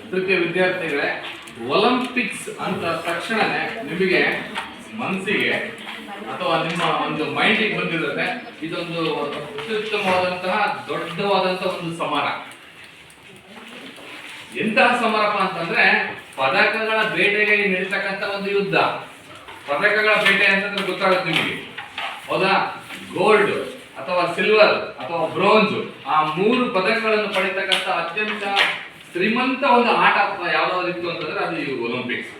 ತೃತೀಯ ವಿದ್ಯಾರ್ಥಿಗಳೇ, ಒಲಿಂಪಿಕ್ಸ್ ಅಂತ ತಕ್ಷಣನೇ ನಿಮಗೆ ಮನಸ್ಸಿಗೆ ಅಥವಾ ನಿಮ್ಮ ಒಂದು ಮೈಂಡಿಗೆ ಬಂದಿರುತ್ತೆ ಇದೊಂದು ಅತ್ಯುತ್ತಮವಾದಂತಹ ದೊಡ್ಡವಾದಂತಹ ಒಂದು ಸಮರ. ಎಂತಹ ಸಮರಪ್ಪ ಅಂತಂದ್ರೆ ಪದಕಗಳ ಬೇಟೆಗೆ ನಡೀತಕ್ಕಂಥ ಒಂದು ಯುದ್ಧ. ಪದಕಗಳ ಬೇಟೆ ಅಂತಂದ್ರೆ ಗೊತ್ತಾಗುತ್ತೆ ನಿಮಗೆ, ಹೌದಾ? ಗೋಲ್ಡ್ ಅಥವಾ ಸಿಲ್ವರ್ ಅಥವಾ ಬ್ರೋಂಜ್, ಆ 3 ಪದಕಗಳನ್ನು ಪಡಿತಕ್ಕಂಥ ಅತ್ಯಂತ ಶ್ರೀಮಂತ ಒಂದು ಆಟ ಯಾವ್ದಾದ್ರು ಅಂತಂದ್ರೆ ಅದು ಈ ಒಲಿಂಪಿಕ್ಸ್.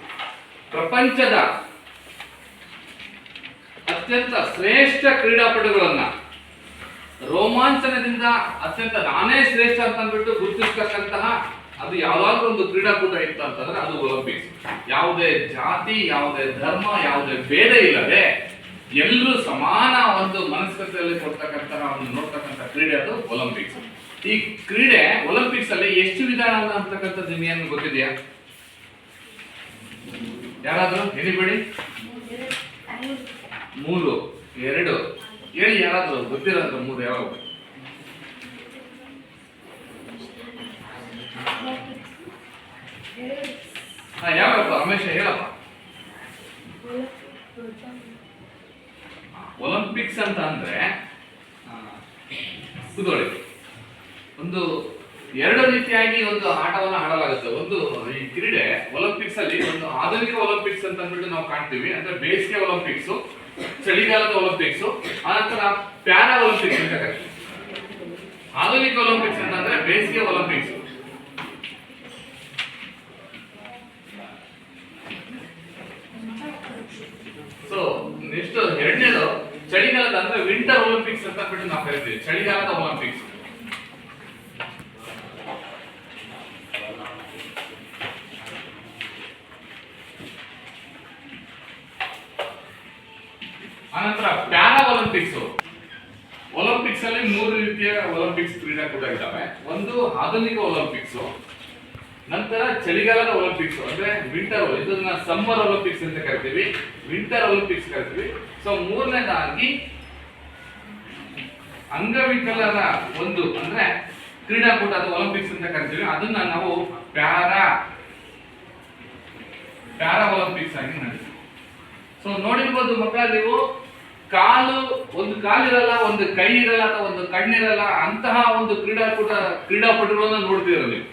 ಪ್ರಪಂಚದ ಅತ್ಯಂತ ಶ್ರೇಷ್ಠ ಕ್ರೀಡಾಪಟುಗಳನ್ನ ರೋಮಾಂಚನದಿಂದ ಅತ್ಯಂತ ನಾನೇ ಶ್ರೇಷ್ಠ ಅಂತ ಅಂದ್ಬಿಟ್ಟು ಗುರುತಿಸ್ತಕ್ಕಂತಹ ಅದು ಯಾವ್ದಾದ್ರು ಒಂದು ಕ್ರೀಡಾಕೂಟ ಇತ್ತು ಅಂತಂದ್ರೆ ಅದು ಒಲಿಂಪಿಕ್ಸ್. ಯಾವುದೇ ಜಾತಿ, ಯಾವುದೇ ಧರ್ಮ, ಯಾವುದೇ ಭೇದ ಇಲ್ಲದೆ ಎಲ್ಲರೂ ಸಮಾನ ಒಂದು ಮನಸ್ಕತೆಯಲ್ಲಿ ಕೊಡ್ತಕ್ಕಂತಹ ಒಂದು ನೋಡ್ತಕ್ಕಂಥ ಕ್ರೀಡೆ ಅದು ಒಲಿಂಪಿಕ್ಸ್. ಈ ಕ್ರೀಡೆ ಒಲಿಂಪಿಕ್ಸ್ ಅಲ್ಲಿ ಎಷ್ಟು ವಿಧಾನ ಅಂತಕ್ಕಂಥದ್ದು ನಿಮಗೆ ಗೊತ್ತಿದೆಯಾ? ಯಾರಾದ್ರೂ ಹೇಳಿಬಿಡಿ. 3, 2 ಹೇಳಿ. ಯಾರಾದ್ರೂ ಗೊತ್ತಿರೋದು 3 ಯಾವ? ಯಾವಪ್ಪ? ರಮೇಶ ಹೇಳಪ್ಪ. ಒಲಿಂಪಿಕ್ಸ್ ಅಂತ ಅಂದ್ರೆ ಕುದೋಳಿ ಒಂದು 2 ರೀತಿಯಾಗಿ ಒಂದು ಆಟವನ್ನು ಆಡಲಾಗುತ್ತೆ. ಒಂದು ಈ ಕ್ರೀಡೆ ಒಲಿಂಪಿಕ್ಸ್ ಅಲ್ಲಿ ಒಂದು ಆಧುನಿಕ ಒಲಿಂಪಿಕ್ಸ್ ಅಂತ ಅಂದ್ಬಿಟ್ಟು ನಾವು ಕಾಣ್ತೀವಿ, ಅಂದ್ರೆ ಬೇಸಿಗೆ ಒಲಿಂಪಿಕ್ಸ್, ಚಳಿಗಾಲದ ಒಲಿಂಪಿಕ್ಸ್, ಆನಂತರ ಪ್ಯಾರಾ ಒಲಿಂಪಿಕ್ಸ್ ಅಂತ ಕರೀತೀವಿ. ಆಧುನಿಕ ಒಲಿಂಪಿಕ್ಸ್ ಅಂತಂದ್ರೆ ಬೇಸಿಗೆ ಒಲಿಂಪಿಕ್ಸ್. ಸೊ ನೆಕ್ಸ್ಟ್ 2ನೇದು ಚಳಿಗಾಲದ ಅಂದ್ರೆ ವಿಂಟರ್ ಒಲಿಂಪಿಕ್ಸ್ ಅಂತ ಬಿಟ್ಟು ನಾವು ಕರಿತೀವಿ, ಚಳಿಗಾಲದ ಒಲಿಂಪಿಕ್ಸ್. ಆನಂತರ ಪ್ಯಾರಾ ಒಲಿಂಪಿಕ್ಸ್. ಒಲಿಂಪಿಕ್ಸ್ ಅಲ್ಲಿ 3 ರೀತಿಯ ಒಲಿಂಪಿಕ್ಸ್ ಕ್ರೀಡಾಕೂಟ ಇದ್ದಾವೆ. ಒಂದು ಆಧುನಿಕ ಒಲಿಂಪಿಕ್ಸ್, ನಂತರ ಚಳಿಗಾಲದ ಒಲಿಂಪಿಕ್ಸ್ ಅಂದ್ರೆ ವಿಂಟರ್, ಇದನ್ನ ಸಮ್ಮರ್ ಒಲಿಂಪಿಕ್ಸ್ ಅಂತ ಕರಿತೀವಿ, ವಿಂಟರ್ ಒಲಿಂಪಿಕ್ಸ್ ಕರಿತೀವಿ. ಸೊ 3ನೇದಾಗಿ ಅಂಗವಿಕಲರ ಒಂದು ಅಂದ್ರೆ ಕ್ರೀಡಾಕೂಟ ಅದು ಒಲಿಂಪಿಕ್ಸ್ ಅಂತ ಕರಿತೀವಿ, ಅದನ್ನ ನಾವು ಪ್ಯಾರಾ ಒಲಿಂಪಿಕ್ಸ್ ಆಗಿ ನಡೆಸ್ತೀವಿ. ಸೊ ನೋಡಿರ್ಬೋದು ಮಕ್ಕಳ, ನೀವು ಒಂದು ಕಾಲಿರಲ್ಲ, ಒಂದು ಕೈ ಇರಲ್ಲ, ಅಥವಾ ಒಂದು ಕಣ್ಣಿರಲ್ಲ, ಅಂತಹ ಒಂದು ಕ್ರೀಡಾಪಟುಗಳನ್ನ ನೋಡ್ತೀರ ನೀವು.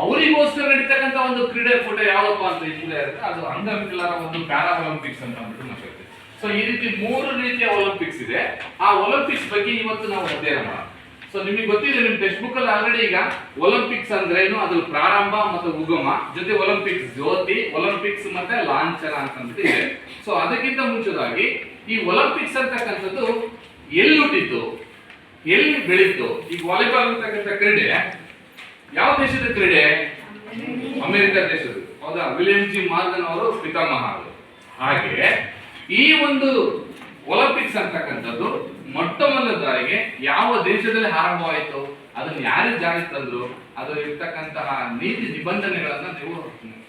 ಅವರಿಗೋಸ್ಕರ ನಡೀತಕ್ಕಂಥ ಒಂದು ಕ್ರೀಡಾಕೂಟ ಯಾವಪ್ಪ ಅಂತ ಇದ್ರೆ ಅದು ಅಂಗವಿಕಲರ ಒಂದು ಪ್ಯಾರಾ ಒಲಿಂಪಿಕ್ಸ್ ಅಂತ ಅಂದ್ಬಿಟ್ಟು ನಾವು ಹೇಳ್ತೀವಿ. ಸೊ ಈ ರೀತಿ 3 ರೀತಿಯ ಒಲಿಂಪಿಕ್ಸ್ ಇದೆ. ಆ ಒಲಿಂಪಿಕ್ಸ್ ಬಗ್ಗೆ ಇವತ್ತು ನಾವು ಅಧ್ಯಯನ ಮಾಡೋಣ. ಸೊ ನಿಮಗೆ ಗೊತ್ತಿದೆ, ನಿಮ್ಮ ಟೆಕ್ಸ್ಟ್ ಬುಕ್ ಅಲ್ಲಿ ಆಲ್ರೆಡಿ ಈಗ ಒಲಿಂಪಿಕ್ಸ್ ಅಂದ್ರೆ ಏನು, ಅದ್ರ ಪ್ರಾರಂಭ ಮತ್ತು ಉಗಮ, ಜೊತೆ ಒಲಿಂಪಿಕ್ಸ್ ಜ್ಯೋತಿ, ಒಲಿಂಪಿಕ್ಸ್ ಮತ್ತೆ ಲಾಂಛನ ಅಂತಂದ್ಬಿಟ್ಟು ಇದೆ. ಸೊ ಅದಕ್ಕಿಂತ ಮುಂಚಿತವಾಗಿ ಈ ಒಲಿಂಪಿಕ್ಸ್ ಅಂತಕ್ಕಂಥದ್ದು ಎಲ್ಲಿ ಹುಟ್ಟಿತ್ತು, ಎಲ್ಲಿ ಬೆಳೀತು? ಈಗ ವಾಲಿಬಾಲ್ ಅಂತಕ್ಕಂಥ ಕ್ರೀಡೆ ಯಾವ ದೇಶದ ಕ್ರೀಡೆ? ಅಮೆರಿಕ ದೇಶದ, ಹೌದಾ? ವಿಲಿಯಂ ಜಿ ಮಾರ್ಗನ್ ಅವರು ಪಿತಾಮಹ. ಹಾಗೆ ಈ ಒಂದು ಒಲಿಂಪಿಕ್ಸ್ ಅಂತಕ್ಕಂಥದ್ದು ಮೊಟ್ಟ ಮೊದಲ ಬಾರಿಗೆ ಯಾವ ದೇಶದಲ್ಲಿ ಆರಂಭವಾಯಿತು, ಅದನ್ನು ಯಾರು ಜಾರಿ ತಂದ್ರು, ಅದು ಇರ್ತಕ್ಕಂತಹ ನೀತಿ ನಿಬಂಧನೆಗಳನ್ನ ನೀವು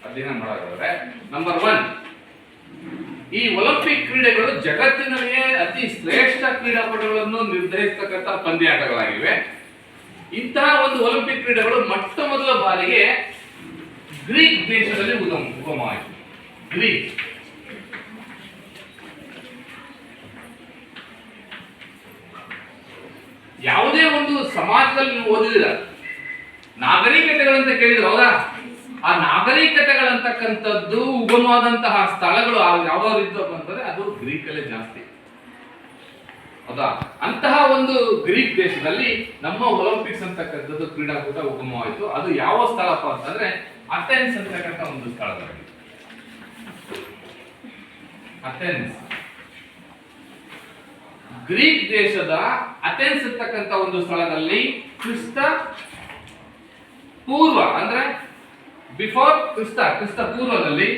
ಅಧ್ಯಯನ ಮಾಡೋದಾದ್ರೆ, ನಂಬರ್ 1, ಈ ಒಲಿಂಪಿಕ್ ಕ್ರೀಡೆಗಳು ಜಗತ್ತಿನಲ್ಲಿಯೇ ಅತಿ ಶ್ರೇಷ್ಠ ಕ್ರೀಡಾಪಟುಗಳನ್ನು ನಿರ್ಧರಿಸತಕ್ಕಂಥ ಪಂದ್ಯಾಟಗಳಾಗಿವೆ. ಇಂತಹ ಒಂದು ಒಲಿಂಪಿಕ್ ಕ್ರೀಡೆಗಳು ಮೊಟ್ಟ ಮೊದಲ ಬಾರಿಗೆ ಗ್ರೀಕ್ ದೇಶದಲ್ಲಿ ಉಗಮವಾಯಿತು. ಗ್ರೀಕ್ ಯಾವುದೇ ಒಂದು ಸಮಾಜದಲ್ಲಿ ನೀವು ಓದಿದಿರ, ನಾಗರಿಕತೆಗಳಂತ ಕೇಳಿದ್ರು, ಹೌದಾ? ಆ ನಾಗರಿಕತೆಗಳಂತಕ್ಕಂಥದ್ದು ಉಗಮವಾದಂತಹ ಸ್ಥಳಗಳು ಯಾವ್ದಾದ್ರು ಇದ್ದಪ್ಪ ಅಂತಂದ್ರೆ ಅದು ಗ್ರೀಕಲ್ಲೇ ಜಾಸ್ತಿ, ಹೌದಾ? ಅಂತಹ ಒಂದು ಗ್ರೀಕ್ ದೇಶದಲ್ಲಿ ನಮ್ಮ ಒಲಿಂಪಿಕ್ಸ್ ಅಂತಕ್ಕಂಥದ್ದು ಕ್ರೀಡಾಕೂಟ ಉಗಮವಾಯಿತು. ಅದು ಯಾವ ಸ್ಥಳಪ್ಪ ಅಂತಂದ್ರೆ ಅಥೆನ್ಸ್ ಅಂತಕ್ಕಂಥ ಒಂದು ಸ್ಥಳದಲ್ಲಿ. ಅಥೆನ್ಸ್, ಗ್ರೀಕ್ ದೇಶದ ಅಥೆನ್ಸ್ ಅಂತಕ್ಕಂಥ ಒಂದು ಸ್ಥಳದಲ್ಲಿ ಕ್ರಿಸ್ತ ಪೂರ್ವ ಅಂದ್ರೆ ಬಿಫೋರ್ ಕ್ರಿಸ್ತ ಪೂರ್ವದಲ್ಲಿ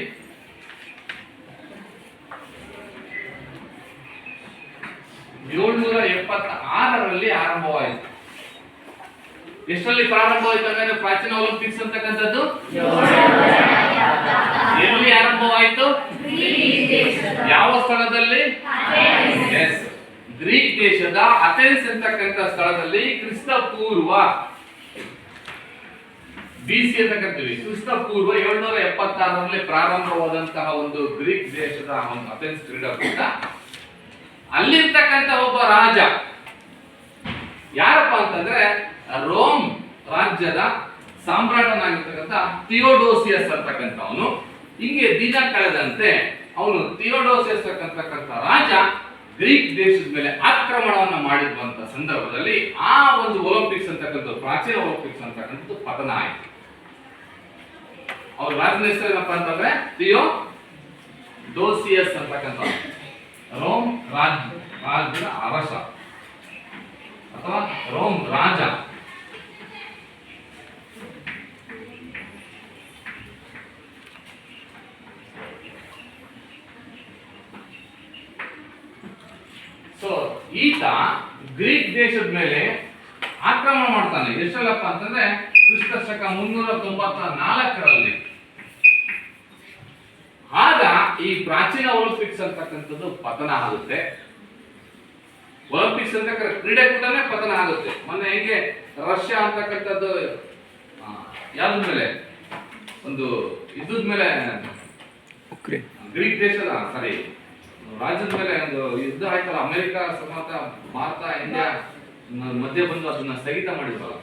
776ರಲ್ಲಿ ಆರಂಭವಾಯಿತು. ಎಷ್ಟರಲ್ಲಿ ಪ್ರಾರಂಭವಾಯಿತು ಅಂದ್ರೆ ಪ್ರಾಚೀನ ಒಲಿಂಪಿಕ್ಸ್ ಅಂತಕ್ಕಂಥದ್ದು ಎಲ್ಲಿ ಆರಂಭವಾಯಿತು? ಯಾವ ಸ್ಥಳದಲ್ಲಿ? ಗ್ರೀಕ್ ದೇಶದ ಅಥೆನ್ಸ್ ಅಂತಕ್ಕಂಥ ಸ್ಥಳದಲ್ಲಿ ಕ್ರಿಸ್ತ ಪೂರ್ವ BC ಅಂತ ಕರಿತೀವಿ. ಕ್ರಿಸ್ತ ಪೂರ್ವ 776ರಲ್ಲಿ ಪ್ರಾರಂಭವಾದಂತಹ ಒಂದು ಗ್ರೀಕ್ ದೇಶದ ಒಂದು ಅಥೆನ್ಸ್ ಕ್ರೀಡಾಕೂಟ. ಅಲ್ಲಿರ್ತಕ್ಕಂಥ ಒಬ್ಬ ರಾಜ ಯಾರಪ್ಪ ಅಂತಂದ್ರೆ ರೋಮ್ ರಾಜ್ಯದ ಸಾಮ್ರಾಟನಾಗಿರ್ತಕ್ಕಂಥ ಥಿಯೋಡೋಸಿಯಸ್ ಅಂತಕ್ಕಂಥವನು. ಹಿಂಗೆ ದಿನ ಕಳೆದಂತೆ ಅವನು ಥಿಯೋಡೋಸಿಯಸ್ ಅಂತಕ್ಕಂಥ ರಾಜ ಗ್ರೀಕ್ ದೇಶದ ಮೇಲೆ ಆಕ್ರಮಣವನ್ನ ಮಾಡಿರುವಂತ ಸಂದರ್ಭದಲ್ಲಿ ಆ ಒಂದು ಒಲಿಂಪಿಕ್ಸ್ ಅಂತಕ್ಕಂಥ ಪ್ರಾಚೀನ ಒಲಿಂಪಿಕ್ಸ್ ಅಂತಕ್ಕಂಥದ್ದು ಪತನ ಆಯಿತು. ಅವ್ರ ರಾಜನ ಹೆಸರು ಏನಪ್ಪಾ ಅಂತಂದ್ರೆ ಥಿಯೋಡೋಸಿಯಸ್ ಅಂತಕ್ಕಂಥ ರೋಮ್ ರಾಜ್ಯದ ಅರಸ ಅಥವಾ ರೋಮ್ ರಾಜ. ಸೊ ಈತ ಗ್ರೀಕ್ ದೇಶದ ಮೇಲೆ ಆಕ್ರಮಣ ಮಾಡ್ತಾನೆ. ಎಷ್ಟಲ್ಲಪ್ಪ ಅಂತಂದ್ರೆ ಕ್ರಿಸ್ತ ಶಕ 394ರಲ್ಲಿ. ಆಗ ಈ ಪ್ರಾಚೀನ ಒಲಿಂಪಿಕ್ಸ್ ಅಂತಕ್ಕಂಥದ್ದು ಪತನ ಆಗುತ್ತೆ. ಒಲಿಂಪಿಕ್ಸ್ ಅಂತ ಕ್ರೀಡಾಕೂಟನೇ ಪತನ ಆಗುತ್ತೆ. ಮೊನ್ನೆ ಹೇಗೆ ರಷ್ಯಾ ಅಂತಕ್ಕಂಥದ್ದು ಯಾವ್ದ ಮೇಲೆ ಒಂದು ಯುದ್ಧದ ಮೇಲೆ ಗ್ರೀಕ್ ದೇಶದ ರಾಜ್ಯದ ಮೇಲೆ ಒಂದು ಯುದ್ಧ ಆಯ್ತಲ್ಲ, ಅಮೆರಿಕ ಸಮೇತ ಭಾರತ ಇಂಡಿಯಾ ಮಧ್ಯೆ ಬಂದು ಅದನ್ನ ಸ್ಥಗಿತ ಮಾಡಿದ್ರಲ್ಲ,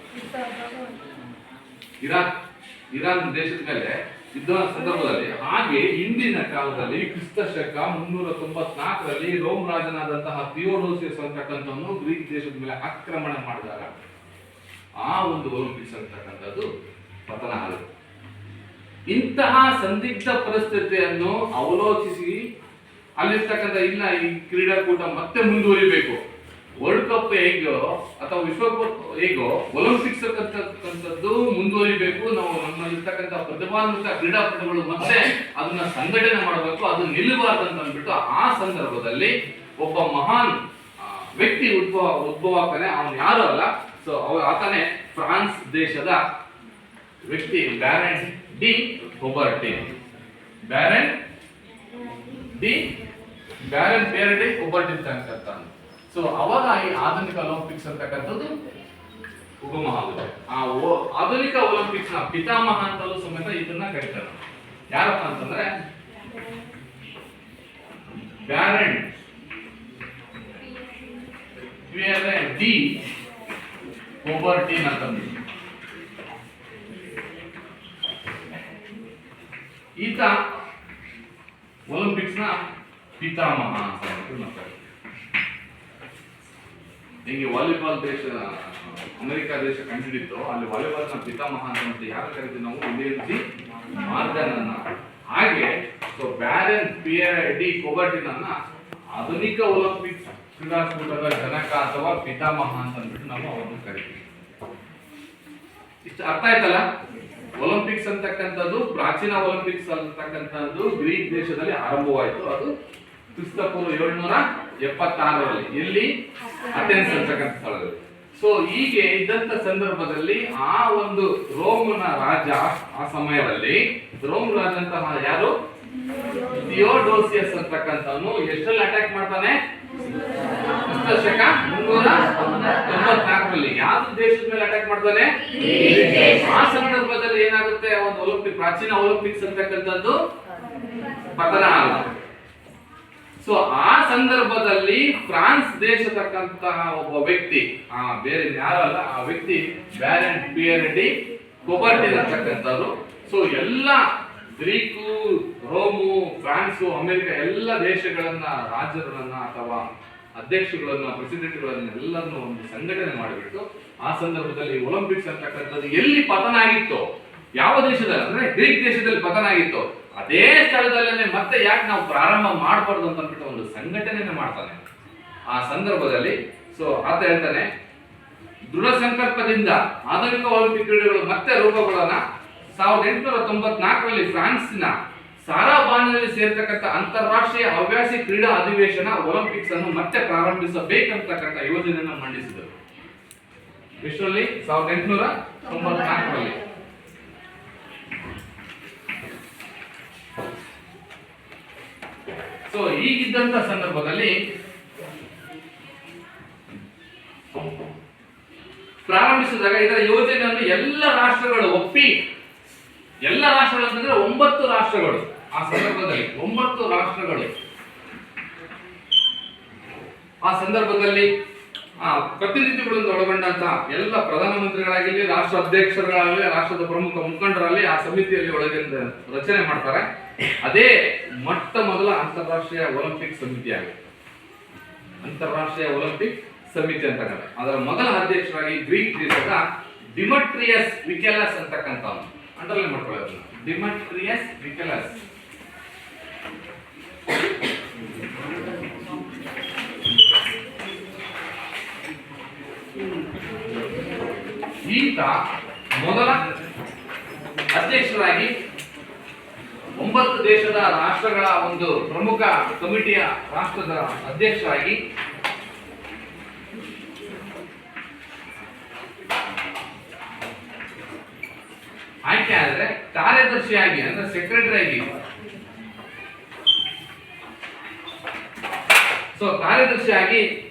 ಇರಾನ್ ದೇಶದ ಮೇಲೆ ಯುದ್ಧ ಸಂದರ್ಭದಲ್ಲಿ. ಹಾಗೆ ಹಿಂದಿನ ಕಾಲದಲ್ಲಿ ಕ್ರಿಸ್ತ ಶಕ 394ರಲ್ಲಿ ರೋಮ್ ರಾಜನಾದಂತಹ ಥಿಯೋಡೋಸಿಯಸ್ ಅಂತಕ್ಕಂಥವನು ಗ್ರೀಕ್ ದೇಶದ ಮೇಲೆ ಆಕ್ರಮಣ ಮಾಡಿದಾಗ ಆ ಒಂದು ಒಲಿಂಪಿಕ್ಸ್ ಅಂತಕ್ಕಂಥದ್ದು ಪತನ ಆಗುತ್ತೆ. ಇಂತಹ ಸಂದಿಗ್ಧ ಪರಿಸ್ಥಿತಿಯನ್ನು ಅವಲೋಕಿಸಿ ಅಲ್ಲಿರ್ತಕ್ಕಂಥ ಇಲ್ಲ ಈ ಕ್ರೀಡಾಕೂಟ ಮತ್ತೆ ಮುಂದುವರಿಬೇಕು, ವರ್ಲ್ಡ್ ಕಪ್ ಹೇಗೋ ಅಥವಾ ವಿಶ್ವಕಪ್ ಹೇಗೋ ಒಲಿಂಪಿಕ್ಸ್ ಅಂತಕ್ಕಂಥದ್ದು ಮುಂದುವರಿಬೇಕು, ನಾವು ನಮ್ಮಲ್ಲಿರ್ತಕ್ಕಂಥ ಪ್ರತಿಭಾನ್ವಿತ ಕ್ರೀಡಾಪಟುಗಳು ಮತ್ತೆ ಅದನ್ನ ಸಂಘಟನೆ ಮಾಡಬೇಕು, ಅದು ನಿಲ್ಲಬಾರ್ದು ಅಂತ ಅಂದ್ಬಿಟ್ಟು ಆ ಸಂದರ್ಭದಲ್ಲಿ ಒಬ್ಬ ಮಹಾನ್ ವ್ಯಕ್ತಿ ಉದ್ಭವ ಆಗ್ತಾನೆ. ಅವನು ಯಾರು ಅಲ್ಲ, ಸೊ ಆತನೇ ಫ್ರಾನ್ಸ್ ದೇಶದ ವ್ಯಕ್ತಿ Baron de Coubertin. Baron Pierre de Coubertin ಅಂತ. ಸೊ ಅವಾಗ ಈ ಆಧುನಿಕ ಒಲಿಂಪಿಕ್ಸ್ ಅಂತಕ್ಕಂಥದ್ದು ಉಗಮ ಆಗುತ್ತೆ. ಆ ಆಧುನಿಕ ಒಲಿಂಪಿಕ್ಸ್ ನ ಪಿತಾಮಹ ಅಂತಲೂ ಸಮೇತ ಇದನ್ನ ಕರೀತಾರೆ. ಯಾರಪ್ಪ ಅಂತಂದ್ರೆ ಬ್ಯಾರನ್ ಪಿಯರ್ ಡಿ ಕೊಬರ್ಟಿನ್ ಅಂತಂದು. ಈತ ಒಲಿಂಪಿಕ್ಸ್ ನ ಪಿತಾಮಹ ಅಂತ ಮಾತಾಡ್ತಾರೆ. ಹಿಂಗೆ ವಾಲಿಬಾಲ್ ದೇಶ ಅಮೆರಿಕ ದೇಶ ಕಂಡುಹಿಡಿತು, ಅಲ್ಲಿ ವಾಲಿಬಾಲ್ ನ ಪಿತಾಮಹ ಅಂತ ಯಾರು ಕರಿತೀವಿ ನಾವು, ವಿಲಿಯಂ ಮಾರ್ಗನ್ ಅನ್ನ. ಹಾಗೆ ಸೊ ಬ್ಯಾರನ್ ಪಿಯರ್ ಡಿ ಕೊಬರ್ಟಿನ್ ಅನ್ನ ಆಧುನಿಕ ಒಲಿಂಪಿಕ್ಸ್ ಕ್ರೀಡಾಕೂಟದ ಜನಕ ಅಥವಾ ಪಿತಾಮಹ ಅಂತ ಅಂದ್ಬಿಟ್ಟು ನಾವು ಅವರನ್ನು ಕರಿತೀವಿ. ಇಷ್ಟು ಅರ್ಥ ಆಯ್ತಲ್ಲ. ಒಲಿಂಪಿಕ್ಸ್ ಅಂತಕ್ಕಂಥದ್ದು ಪ್ರಾಚೀನ ಒಲಿಂಪಿಕ್ಸ್ ಅಂತಕ್ಕಂಥದ್ದು ಗ್ರೀಕ್ ದೇಶದಲ್ಲಿ ಆರಂಭವಾಯಿತು. ಅದು ಕ್ರಿಸ್ತ ಪೂರ್ವ 776ರಲ್ಲಿ ಎಲ್ಲಿ ಅಥೆನ್ಸ್ ಅಂತಕ್ಕಂಥ ಸ್ಥಳದಲ್ಲಿ. ಸೊ ಹೀಗೆ ಇದ್ದಂತ ಸಂದರ್ಭದಲ್ಲಿ ಆ ಒಂದು ರೋಮನ ರಾಜ ಆ ಸಮಯದಲ್ಲಿ ರೋಮ್ ರಾಜ ಅಂತ ಯಾರು ಥಿಯೋಡೋಸಿಯಸ್ ಅಂತಕ್ಕಂಥವನು ಎಷ್ಟರಲ್ಲಿ ಅಟ್ಯಾಕ್ ಮಾಡ್ತಾನೆ, ಕ್ರಿಸ್ತ ಶಕ 394ರಲ್ಲಿ ಯಾವ್ದು ದೇಶದ ಮೇಲೆ ಅಟ್ಯಾಕ್ ಮಾಡ್ತಾನೆ. ಆ ಸಂದರ್ಭದಲ್ಲಿ ಏನಾಗುತ್ತೆ, ಒಂದು ಒಲಿಂಪಿಕ್ ಪ್ರಾಚೀನ ಒಲಿಂಪಿಕ್ಸ್ ಅಂತಕ್ಕಂಥದ್ದು ಪತನ ಆಗುತ್ತೆ. ಸೊ ಆ ಸಂದರ್ಭದಲ್ಲಿ ಫ್ರಾನ್ಸ್ ದೇಶದಕ್ಕಂತಹ ಒಬ್ಬ ವ್ಯಕ್ತಿ, ಬೇರೆ ಯಾರು ಅಲ್ಲ, ಆ ವ್ಯಕ್ತಿ ಬ್ಯಾರನ್ ಪಿಯರ್ ಡಿ ಕೊಬರ್ಟಿನ್ ಅಂತಕ್ಕಂಥವ್ರು. ಸೊ ಎಲ್ಲ ಗ್ರೀಕು, ರೋಮು, ಫ್ರಾನ್ಸು, ಅಮೆರಿಕ ಎಲ್ಲ ದೇಶಗಳನ್ನ, ರಾಜ್ಯಗಳನ್ನ ಅಥವಾ ಅಧ್ಯಕ್ಷಗಳನ್ನ, ಪ್ರೆಸಿಡೆಂಟ್ಗಳನ್ನ ಎಲ್ಲರನ್ನು ಒಂದು ಸಂಘಟನೆ ಮಾಡಿಬಿಟ್ಟು ಆ ಸಂದರ್ಭದಲ್ಲಿ ಒಲಿಂಪಿಕ್ಸ್ ಅಂತಕ್ಕಂಥದ್ದು ಎಲ್ಲಿ ಪತನ ಆಗಿತ್ತು, ಯಾವ ದೇಶದಲ್ಲಿ ಅಂದ್ರೆ ಗ್ರೀಕ್ ದೇಶದಲ್ಲಿ ಪತನ ಆಗಿತ್ತು, ಅದೇ ಸ್ಥಳದಲ್ಲೇ ಮತ್ತೆ ಯಾಕೆ ನಾವು ಪ್ರಾರಂಭ ಮಾಡಬಾರ್ದು ಅಂತ ಅಂದ್ಬಿಟ್ಟು ಒಂದು ಸಂಘಟನೆ ಮಾಡ್ತಾನೆ ಆ ಸಂದರ್ಭದಲ್ಲಿ. ಸೊ ಆತ ಹೇಳ್ತಾನೆ, ದೃಢ ಸಂಕಲ್ಪದಿಂದ ಆಧುನಿಕ ಒಲಿಂಪಿಕ್ ಕ್ರೀಡೆಗಳು ಮತ್ತೆ ರೂಪುಗೊಳ್ಳೋಣ. 1894ರಲ್ಲಿ ಫ್ರಾನ್ಸಿನ ಸಾರಾಬಾನ್ನಲ್ಲಿ ಸೇರ್ತಕ್ಕಂಥ ಅಂತಾರಾಷ್ಟ್ರೀಯ ಹವ್ಯಾಸಿ ಕ್ರೀಡಾ ಅಧಿವೇಶನ ಒಲಿಂಪಿಕ್ಸ್ ಅನ್ನು ಮತ್ತೆ ಪ್ರಾರಂಭಿಸಬೇಕಂತಕ್ಕಂಥ ಯೋಜನೆಯನ್ನು ಮಂಡಿಸಿದರು. ಎಷ್ಟರಲ್ಲಿ? 1894ರಲ್ಲಿ. ಸೊ ಈಗಿದ್ದಂತ ಸಂದರ್ಭದಲ್ಲಿ ಪ್ರಾರಂಭಿಸಿದಾಗ ಇದರ ಯೋಜನೆಯನ್ನು ಎಲ್ಲ ರಾಷ್ಟ್ರಗಳು ಒಪ್ಪಿ ಎಲ್ಲ ರಾಷ್ಟ್ರಗಳು ಅಂತಂದ್ರೆ 9 ರಾಷ್ಟ್ರಗಳು. ಆ ಸಂದರ್ಭದಲ್ಲಿ 9 ರಾಷ್ಟ್ರಗಳು. ಆ ಸಂದರ್ಭದಲ್ಲಿ ಪ್ರತಿನಿಧಿಗಳನ್ನು ಒಳಗೊಂಡಂತ ಎಲ್ಲ ಪ್ರಧಾನಮಂತ್ರಿಗಳಾಗಲಿ, ರಾಷ್ಟ್ರ ಅಧ್ಯಕ್ಷರುಗಳಾಗಲಿ, ರಾಷ್ಟ್ರದ ಪ್ರಮುಖ ಮುಖಂಡರಲ್ಲಿ ಆ ಸಮಿತಿಯಲ್ಲಿ ಒಳಗಿಂದ ರಚನೆ ಮಾಡ್ತಾರೆ. ಅದೇ ಮೊಟ್ಟ ಮೊದಲ ಅಂತಾರಾಷ್ಟ್ರೀಯ ಒಲಿಂಪಿಕ್ ಸಮಿತಿ ಆಗಿದೆ. ಅಂತಾರಾಷ್ಟ್ರೀಯ ಒಲಿಂಪಿಕ್ ಸಮಿತಿ ಅಂತ ಕರೀತಾರೆ. ಅದರ ಮೊದಲ ಅಧ್ಯಕ್ಷರಾಗಿ ಗ್ರೀಕ್ ದೇಶದ ಡಿಮೆಟ್ರಿಯಸ್ ವಿಕೆಲಸ್ ಅಂತಕ್ಕಂಥವನು. ಅಂಡರ್ಲೈನ್ ಮಾಡ್ಕೊಳ್ಳೋದು, ಡಿಮೆಟ್ರಿಯಸ್ ವಿಕೆಲಸ್. ಈತ ಮೊದಲ ಅಧ್ಯಕ್ಷರಾಗಿ 9 ದೇಶದ ರಾಷ್ಟ್ರಗಳ ಒಂದು ಪ್ರಮುಖ ಕಮಿಟಿಯ ರಾಷ್ಟ್ರದ ಅಧ್ಯಕ್ಷರಾಗಿ ಆಯ್ಕೆ ಆದ್ರೆ ಕಾರ್ಯದರ್ಶಿಯಾಗಿ ಅಂದ್ರೆ ಸೆಕ್ರೆಟರಿ ಆಗಿ, ಸೊ ಕಾರ್ಯದರ್ಶಿಯಾಗಿ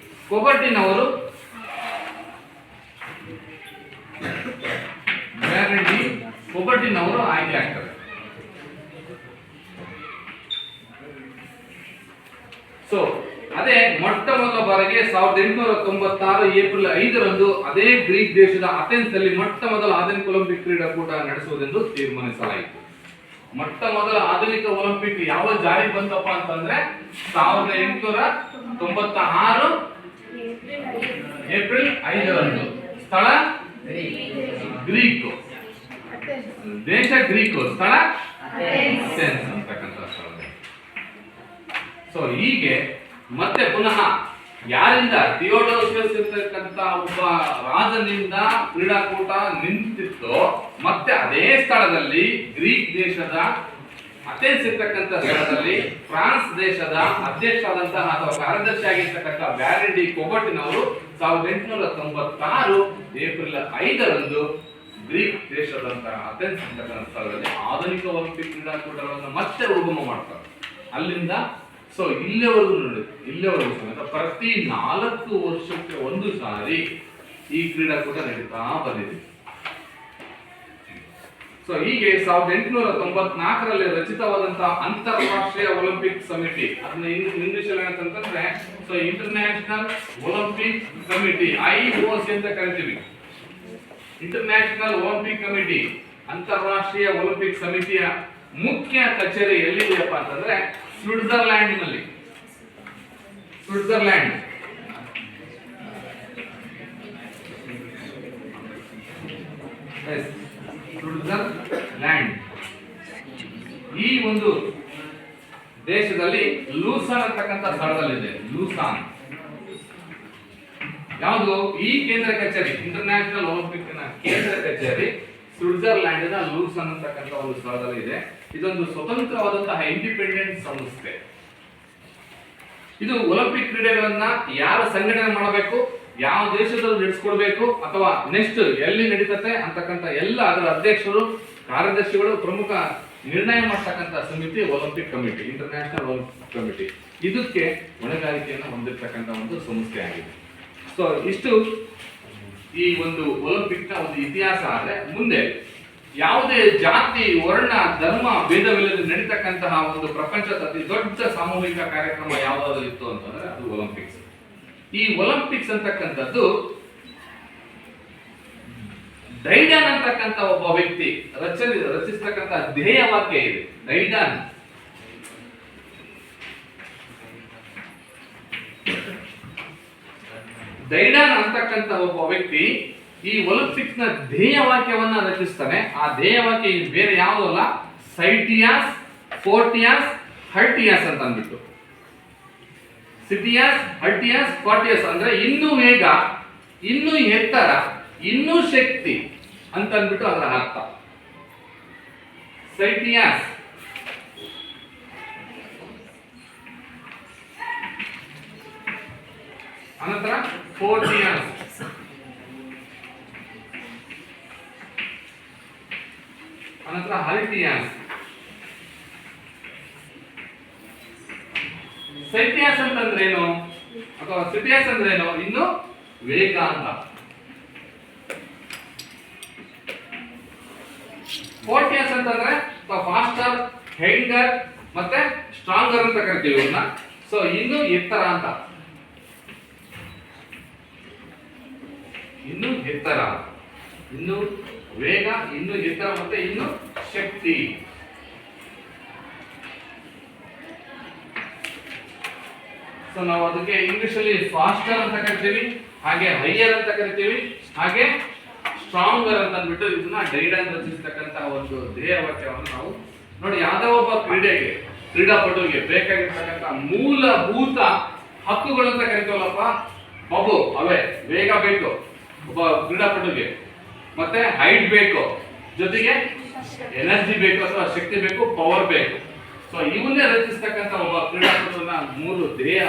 ಕೊಬರ್ಟಿನ್ ಅವರು ಆಯ್ಕೆ ಆಗ್ತಾರೆ. ಸೊ ಅದೇ ಮೊಟ್ಟ ಮೊದಲ ಬಾರಿಗೆ 1896 ಏಪ್ರಿಲ್ 5ರಂದು ಅದೇ ಗ್ರೀಕ್ ದೇಶದ ಅಥೆನ್ಸ್ ನಲ್ಲಿ ಮೊಟ್ಟ ಮೊದಲ ಆಧುನಿಕ ಒಲಿಂಪಿಕ್ ಕ್ರೀಡಾಕೂಟ ನಡೆಸುವುದೆಂದು ತೀರ್ಮಾನಿಸಲಾಯಿತು. ಮೊಟ್ಟ ಮೊದಲ ಆಧುನಿಕ ಒಲಿಂಪಿಕ್ ಯಾವ ಜಾರಿ ಬಂತಪ್ಪ ಅಂತಂದ್ರೆ 1896 ಏಪ್ರಿಲ್ 5ರಂದು. ಸ್ಥಳ ಗ್ರೀಕ್, ದೇಶ ಗ್ರೀಕ್, ಸ್ಥಳ ಅಥೆನ್ಸ್ ಅಂತಕ್ಕಂಥ ಸ್ಥಳ. ಸೊ ಹೀಗೆ ಮತ್ತೆ ಪುನಃ ಯಾರಿಂದ ಥಿಯೋಡೋಸಿಯಸ್ ಇರ್ತಕ್ಕಂಥ ಒಬ್ಬ ರಾಜನಿಂದ ಕ್ರೀಡಾಕೂಟ ನಿಂತಿತ್ತೋ ಮತ್ತೆ ಅದೇ ಸ್ಥಳದಲ್ಲಿ ಗ್ರೀಕ್ ದೇಶದ ಅಥೆನ್ಸ್ ಇರ್ತಕ್ಕಂಥ ಸ್ಥಳದಲ್ಲಿ ಫ್ರಾನ್ಸ್ ದೇಶದ ಅಧ್ಯಕ್ಷರಾದಂತಹ ಅಥವಾ ಕಾರ್ಯದರ್ಶಿ ಆಗಿರ್ತಕ್ಕಂಥ ಬ್ಯಾರೆಂಡಿ ಕೊಬರ್ಟಿನ್ ಅವರು 1896 ಏಪ್ರಿಲ್ 5ರಂದು ಗ್ರೀಕ್ ದೇಶದಂತಹ ಅಥೆನ್ಸ್ ಅಂತಕ್ಕಂಥ ಸ್ಥಳದಲ್ಲಿ ಆಧುನಿಕ ಒಲಿಂಪಿಕ್ ಕ್ರೀಡಾಕೂಟಗಳನ್ನು ಮತ್ತೆ ಉಗಮ ಮಾಡ್ತಾರೆ. ಅಲ್ಲಿಂದ ಸೊ ಇಲ್ಲಿವರೆಗೂ ಪ್ರತಿ 4 ವರ್ಷಕ್ಕೆ ಒಂದು ಸಾರಿ ಈ ಕ್ರೀಡಾಕೂಟ ನಡೀತಾ ಬಂದಿದೆ. ಸೊ ಹೀಗೆ 1894ರಲ್ಲಿ ರಚಿತವಾದಂತಹ ಅಂತಾರಾಷ್ಟ್ರೀಯ ಒಲಿಂಪಿಕ್ ಸಮಿತಿ, ಅದನ್ನ ಇಂಗ್ಲಿಷ್ ಅಲ್ಲಿ ಏನಂತಂದ್ರೆ so international Olympic committee, IOC ಅಂತ ಕರಿತೀವಿ. ಇಂಟರ್ನ್ಯಾಷನಲ್ ಒಲಿಂಪಿಕ್ ಕಮಿಟಿ, ಅಂತಾರಾಷ್ಟ್ರೀಯ ಒಲಿಂಪಿಕ್ ಸಮಿತಿಯ ಮುಖ್ಯ ಕಚೇರಿ ಎಲ್ಲಿದೆಯಪ್ಪ ಅಂತಂದ್ರೆ ಸ್ವಿಟ್ಜರ್ಲ್ಯಾಂಡ್ ನಲ್ಲಿ. ಸ್ವಿಟ್ಜರ್ಲ್ಯಾಂಡ್ ಈ ಒಂದು ದೇಶದಲ್ಲಿ ಲೂಸಾನ್ ಅಂತಕ್ಕಂಥ ಸ್ಥಳದಲ್ಲಿದೆ. ಲೂಸಾನ್ ಯಾವುದು? ಈ ಕೇಂದ್ರ ಕಚೇರಿ, ಇಂಟರ್ನ್ಯಾಷನಲ್ ಒಲಿಂಪಿಕ್ ಕೇಂದ್ರ ಕಚೇರಿ ಸ್ವಿಟ್ಜರ್ಲ್ಯಾಂಡ್ ನ ಲೂಸಾನ್ ಅಂತಕ್ಕಂಥ ಒಂದು ಸ್ಥಳದಲ್ಲಿ ಇದೆ. ಇದೊಂದು ಸ್ವತಂತ್ರವಾದಂತಹ ಇಂಡಿಪೆಂಡೆಂಟ್ ಸಂಸ್ಥೆ. ಇದು ಒಲಿಂಪಿಕ್ ಕ್ರೀಡೆಗಳನ್ನ ಯಾರು ಸಂಘಟನೆ ಮಾಡಬೇಕು, ಯಾವ ದೇಶದಲ್ಲಿ ನಡೆಸ್ಕೊಡ್ಬೇಕು ಅಥವಾ ನೆಕ್ಸ್ಟ್ ಎಲ್ಲಿ ನಡೀತತೆ ಅಂತಕ್ಕಂಥ ಎಲ್ಲ ಅದರ ಅಧ್ಯಕ್ಷರು, ಕಾರ್ಯದರ್ಶಿಗಳು, ಪ್ರಮುಖ ನಿರ್ಣಯ ಮಾಡತಕ್ಕಂಥ ಸಮಿತಿ Olympic committee, international Olympic committee. ಇದಕ್ಕೆ ಹೊಣೆಗಾರಿಕೆಯನ್ನು ಹೊಂದಿರತಕ್ಕಂಥ ಒಂದು ಸಂಸ್ಥೆ ಆಗಿದೆ. ಸೊ ಇಷ್ಟು ಈ ಒಂದು ಒಲಿಂಪಿಕ್ ನ ಒಂದು ಇತಿಹಾಸ. ಆದ್ರೆ ಮುಂದೆ ಯಾವುದೇ ಜಾತಿ, ವರ್ಣ, ಧರ್ಮ ಭೇದವಿಲ್ಲದೆ ನಡೀತಕ್ಕಂತಹ ಒಂದು ಪ್ರಪಂಚದ ಅತಿ ದೊಡ್ಡ ಸಾಮೂಹಿಕ ಕಾರ್ಯಕ್ರಮ ಯಾವುದಾದ್ರು ಇತ್ತು ಅಂತಂದ್ರೆ ಅದು ಒಲಿಂಪಿಕ್ಸ್. ಈ ಒಲಿಂಪಿಕ್ಸ್ ಅಂತಕ್ಕಂಥದ್ದು ಡೈಡನ್ ಅಂತಕ್ಕಂಥ ಒಬ್ಬ ವ್ಯಕ್ತಿ ರಚಿಸತಕ್ಕಂಥ ಧ್ಯೇಯ ವಾಕ್ಯ ಇದೆ. ಡೈಡನ್ ಅಂತಕ್ಕಂಥ ಒಬ್ಬ ವ್ಯಕ್ತಿ ಈ ಒಲಿಂಪಿಕ್ಸ್ ನ ಧ್ಯೇಯ ವಾಕ್ಯವನ್ನ ರಚಿಸ್ತಾನೆ. ಆ ಧ್ಯೇಯ ವಾಕ್ಯ ಬೇರೆ ಯಾವುದೂ ಅಲ್ಲ, ಸೈಟಿಯಾಸ್, ಫೋರ್ಟಿಯಾಸ್, ಹರ್ಟಿಯಾಸ್ ಅಂತ ಅಂದ್ಬಿಟ್ಟು. ಸಿಟಿಯಾಸ್, ಹರ್ಟಿಯಾಸ್, ಫೋರ್ಟಿಯಾಸ್ ಅಂದ್ರೆ ಇನ್ನೂ ವೇಗ, ಇನ್ನೂ ಎತ್ತರ, ಇನ್ನೂ ಶಕ್ತಿ ಅಂತ ಅಂದ್ಬಿಟ್ಟು ಅದರ ಅರ್ಥ. ಸೈಟಿಯಾಸ್ ಅನಂತರ ಫೋರ್ಟಿಯಾಸ್, ಅನಂತರ ಹರ್ಟಿಯಾಸ್. ಸೈಟಿಯಾಸ್ ಅಂತಂದ್ರೆ ಏನು ಅಥವಾ ಸಿಟಿಯಾಸ್ ಅಂದ್ರೆ ಏನು? ಇನ್ನು ವೇಗ ಅಂತ. ಫೋರ್ಟಿಯಸ್ ಅಂತಂದ್ರೆ ಫಾಸ್ಟರ್, ಹೆಂಗರ್ ಮತ್ತೆ ಸ್ಟ್ರಾಂಗರ್ ಅಂತ ಕರಿತೀವಿ ಇವನ್ನ. ಸೊ ಇನ್ನು ಎತ್ತರ ಅಂತ, ಇನ್ನು ಎತ್ತರ, ಇನ್ನು ವೇಗ, ಇನ್ನು ಎತ್ತರ ಮತ್ತೆ ಇನ್ನು ಶಕ್ತಿ. ಸೊ ನಾವು ಅದಕ್ಕೆ ಇಂಗ್ಲಿಷ್ ಅಲ್ಲಿ ಫಾಸ್ಟರ್ ಅಂತ ಕರಿತೀವಿ, ಹಾಗೆ ಹೈಯರ್ ಅಂತ ಕರಿತೀವಿ, ಹಾಗೆ ಸ್ಟ್ರಾಂಗರ್ ಅಂತ ಅಂದ್ಬಿಟ್ಟು ಇದನ್ನ ಡೈಡನ್ ರಚಿಸತಕ್ಕಂತಹ ಒಂದು ಧ್ಯೇಯವಾಕ್ಯವನ್ನು ನಾವು ನೋಡಿ. ಯಾವುದೋ ಒಬ್ಬ ಕ್ರೀಡಾಪಟುವಿಗೆ ಬೇಕಾಗಿರ್ತಕ್ಕಂಥ ಮೂಲಭೂತ ಹಕ್ಕುಗಳು ಅಂತ ಕರಿತೀವಲ್ಲಪ್ಪ ಬಾಬು, ಅವೇ ವೇಗ ಬೇಕು ಒಬ್ಬ ಕ್ರೀಡಾಪಟುಗೆ, ಮತ್ತೆ ಹೈಟ್ ಬೇಕು, ಜೊತೆಗೆ ಎನರ್ಜಿ ಬೇಕು ಅಥವಾ ಶಕ್ತಿ ಬೇಕು, ಪವರ್ ಬೇಕು. ಸೊ ಇವನ್ನೇ ರಚಿಸ್ತಕ್ಕಂಥ ಒಬ್ಬ ಕ್ರೀಡಾಪಟುವಿನ 3 ಧ್ಯೇಯ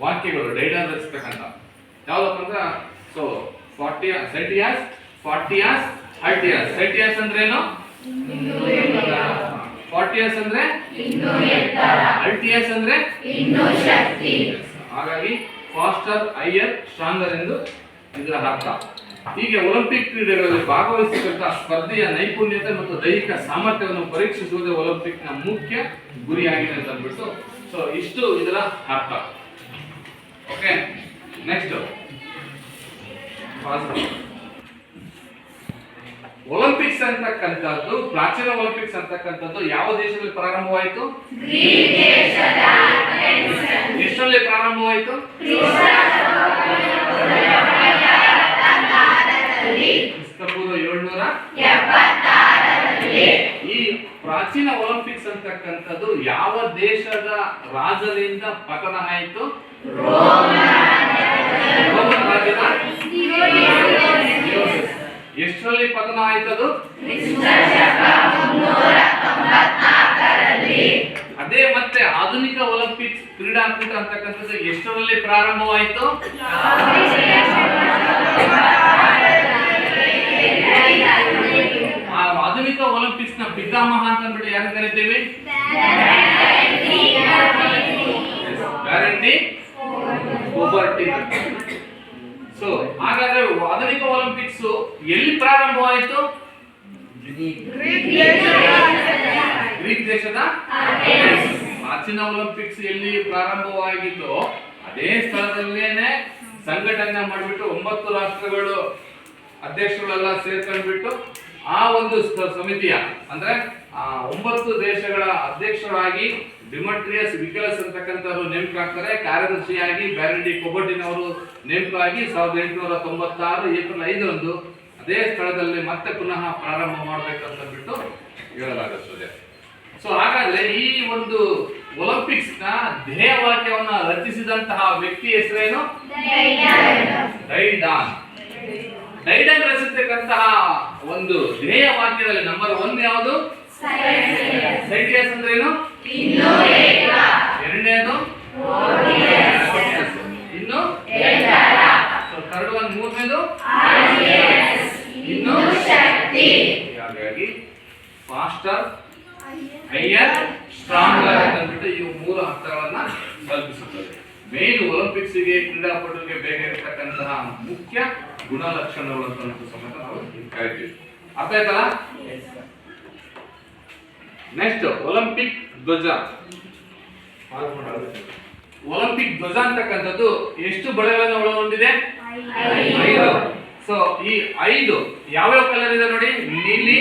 ವಾಕ್ಯಗಳು ಡೈಡನ್ ರಚಿಸ್ತಕ್ಕಂಥ ಯಾವ್ದಪ್ಪ ಅಂದ್ರೆ ಸೊ ಸೆಟಿಯಾಸ್, ಫಾರ್ಟಿಯಾಸ್, ಹರ್ಟಿಯಾಸ್. ಸೆಟಿಯಾಸ್ ಅಂದ್ರೆ ಏನು? ಫಾರ್ಟಿಯಾಸ್ ಅಂದ್ರೆ ಹರ್ಟಿಯಾಸ್ ಅಂದ್ರೆ ಹಾಗಾಗಿ ಫಾಸ್ಟರ್, ಹೈಯರ್, ಸ್ಟ್ರಾಂಗರ್ ಎಂದು ಇದರ ಅರ್ಥ. ಹೀಗೆ ಒಲಿಂಪಿಕ್ ಕ್ರೀಡೆಗಳಲ್ಲಿ ಭಾಗವಹಿಸತಕ್ಕಂಥ ಸ್ಪರ್ಧೆಯ ನೈಪುಣ್ಯತೆ ಮತ್ತು ದೈಹಿಕ ಸಾಮರ್ಥ್ಯವನ್ನು ಪರೀಕ್ಷಿಸುವುದೇ ಒಲಿಂಪಿಕ್ ನ ಮುಖ್ಯ ಗುರಿಯಾಗಿದೆ ಅಂತ ಅಂದ್ಬಿಟ್ಟು ಸೊ ಇಷ್ಟು ಇದರ ಅರ್ಥ. ಓಕೆ, ನೆಕ್ಸ್ಟ್ ಒಲಿಂಪಿಕ್ಸ್ ಅಂತಕ್ಕಂಥದ್ದು, ಪ್ರಾಚೀನ ಒಲಿಂಪಿಕ್ಸ್ ಅಂತಕ್ಕಂಥದ್ದು ಯಾವ ದೇಶದಲ್ಲಿ ಪ್ರಾರಂಭವಾಯಿತು? ಎಷ್ಟರಲ್ಲಿ ಪ್ರಾರಂಭವಾಯಿತು? ಕ್ರಿಸ್ತಪೂರ್ವ 776. ಈ ಪ್ರಾಚೀನ ಒಲಿಂಪಿಕ್ಸ್ ಅಂತಕ್ಕಂಥದ್ದು ಯಾವ ದೇಶದ ರಾಜರಿಂದ ಪತನ ಆಯಿತು? ರೋಮನ್ ರಾಜ್ಯದ ಎಷ್ಟರಲ್ಲಿ ಪತನ ಆಯ್ತದು? ಅದೇ ಮತ್ತೆ ಆಧುನಿಕ ಒಲಿಂಪಿಕ್ಸ್ ಕ್ರೀಡಾಕೂಟ ಅಂತಕ್ಕಂಥದ್ದು ಎಷ್ಟರಲ್ಲಿ ಪ್ರಾರಂಭವಾಯಿತು? ಆಧುನಿಕ ಒಲಿಂಪಿಕ್ಸ್ ನ ಪಿತಾಮಹ ಅಂತ ಅಂದ್ಬಿಟ್ಟು ಯಾರು ಕರಿತೀವಿ? ವ್ಯಾಲೆಂಟಿನ್ ಕೂಬರ್ಟಿನ್. ಸೊ ಹಾಗಾದ್ರೆ ಆಧುನಿಕ ಒಲಿಂಪಿಕ್ಸ್ ಎಲ್ಲಿ ಪ್ರಾರಂಭವಾಯಿತು? ಗ್ರೀಕ್ ದೇಶದ ಪ್ರಾಚೀನ ಒಲಿಂಪಿಕ್ಸ್ ಎಲ್ಲಿ ಪ್ರಾರಂಭವಾಗಿತ್ತು ಅದೇ ಸ್ಥಳದಲ್ಲೇನೆ ಸಂಘಟನೆ ಮಾಡಿಬಿಟ್ಟು 9 ರಾಷ್ಟ್ರಗಳು ಅಧ್ಯಕ್ಷಗಳೆಲ್ಲ ಸೇರ್ಕೊಂಡ್ಬಿಟ್ಟು ಆ ಒಂದು ಸಮಿತಿಯ ಅಂದ್ರೆ 9 ದೇಶಗಳ ಅಧ್ಯಕ್ಷರಾಗಿ ಡಿಮೆಟ್ರಿಯಸ್ ವಿಕಲಸ್ ಅಂತಕ್ಕಂಥವ್ರು ನೇಮಕ ಆಗ್ತಾರೆ. ಕಾರ್ಯದರ್ಶಿಯಾಗಿ ಬ್ಯಾರಂಡಿ ಕೊಬರ್ಟಿನ್ ಅವರು ನೇಮಕ ಆಗಿ 1896 ಏಪ್ರಿಲ್ 5ರಂದು ಅದೇ ಸ್ಥಳದಲ್ಲಿ ಮತ್ತೆ ಪುನಃ ಪ್ರಾರಂಭ ಮಾಡಬೇಕಂತ ಬಿಟ್ಟು ಹೇಳಲಾಗುತ್ತದೆ. ಸೊ ಹಾಗಾದ್ರೆ ಈ ಒಂದು ಒಲಿಂಪಿಕ್ಸ್ ನ ಧ್ಯೇಯವಾಕ್ಯವನ್ನ ರಚಿಸಿದಂತಹ ವ್ಯಕ್ತಿ ಹೆಸರೇನು? ಡೈಡಾನ್. ಡೈಡನ್ ರಚಿಸತಕ್ಕಂತಹ ಒಂದು ಧ್ಯೇಯ ವಾಕ್ಯದಲ್ಲಿ ನಂಬರ್ 1 ಯಾವುದು? ಸೆಟಿಯಾಸ್ ಅಂದ್ರೆ ಏನು? ಎರಡನೇದು ಇನ್ನು ಥರ್ಡ್ ಒನ್, ಮೂರನೇದು ಇನ್ನು ಶಕ್ತಿ. ಹಾಗಾಗಿ ಫಾಸ್ಟರ್, ಹೈಯರ್, ಸ್ಟ್ರಾಂಗರ್ ಅಂದ್ಬಿಟ್ಟು ಇವು 3 ಅರ್ಥಗಳನ್ನ ಕಲ್ಪಿಸುತ್ತದೆ. ಮೇನ್ ಒಲಿಂಪಿಕ್ಸ್ ಗೆ ಕ್ರೀಡಾಪಟುವಿಗೆ ಬೇಕಾಗಿರ್ತಕ್ಕಂತಹ ಮುಖ್ಯ ಗುಣಲಕ್ಷಣಗಳು ಅಂತ ಸಮೇತ ನಾವು ಕರಿತೀವಿ. ಅರ್ಥ ಆಯ್ತಲ್ಲ? ನೆಕ್ಸ್ಟ್ ಒಲಿಂಪಿಕ್ ಧ್ವಜ. ಒಲಿಂಪಿಕ್ ಧ್ವಜ ಅಂತಕ್ಕಂಥದ್ದು ಎಷ್ಟು ಬಳೆಗಳನ್ನು ಒಳಗೊಂಡಿದೆ? 5. ಸೊ ಈ 5 ಯಾವ್ಯಾವ ಕಲರ್ ಇದೆ ನೋಡಿ? ನೀಲಿ,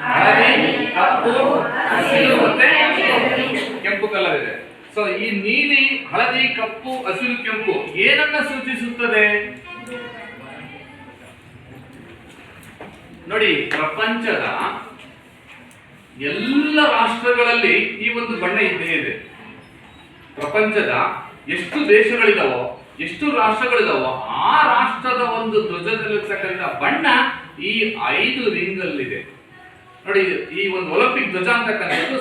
ಹಳದಿ, ಕಪ್ಪು, ಹಸಿರು ಮತ್ತೆ ಕೆಂಪು ಕಲರ್ ಇದೆ. ಸೊ ಈ ನೀಲಿ, ಹಳದಿ, ಕಪ್ಪು, ಹಸಿರು, ಕೆಂಪು ಏನನ್ನ ಸೂಚಿಸುತ್ತದೆ ನೋಡಿ? ಪ್ರಪಂಚದ ಎಲ್ಲ ರಾಷ್ಟ್ರಗಳಲ್ಲಿ ಈ ಒಂದು ಬಣ್ಣ ಇದ್ದೇ ಇದೆ. ಪ್ರಪಂಚದ ಎಷ್ಟು ದೇಶಗಳಿದಾವೋ, ಎಷ್ಟು ರಾಷ್ಟ್ರಗಳಿದಾವೋ ಆ ರಾಷ್ಟ್ರದ ಒಂದು ಧ್ವಜದಲ್ಲಿರ್ತಕ್ಕಂಥ ಬಣ್ಣ ಈ 5 ರಿಂಗ್ ಅಲ್ಲಿದೆ ನೋಡಿ. ಈ ಒಂದು ಒಲಿಂಪಿಕ್ ಧ್ವಜ ಅಂತಕ್ಕಂಥದ್ದು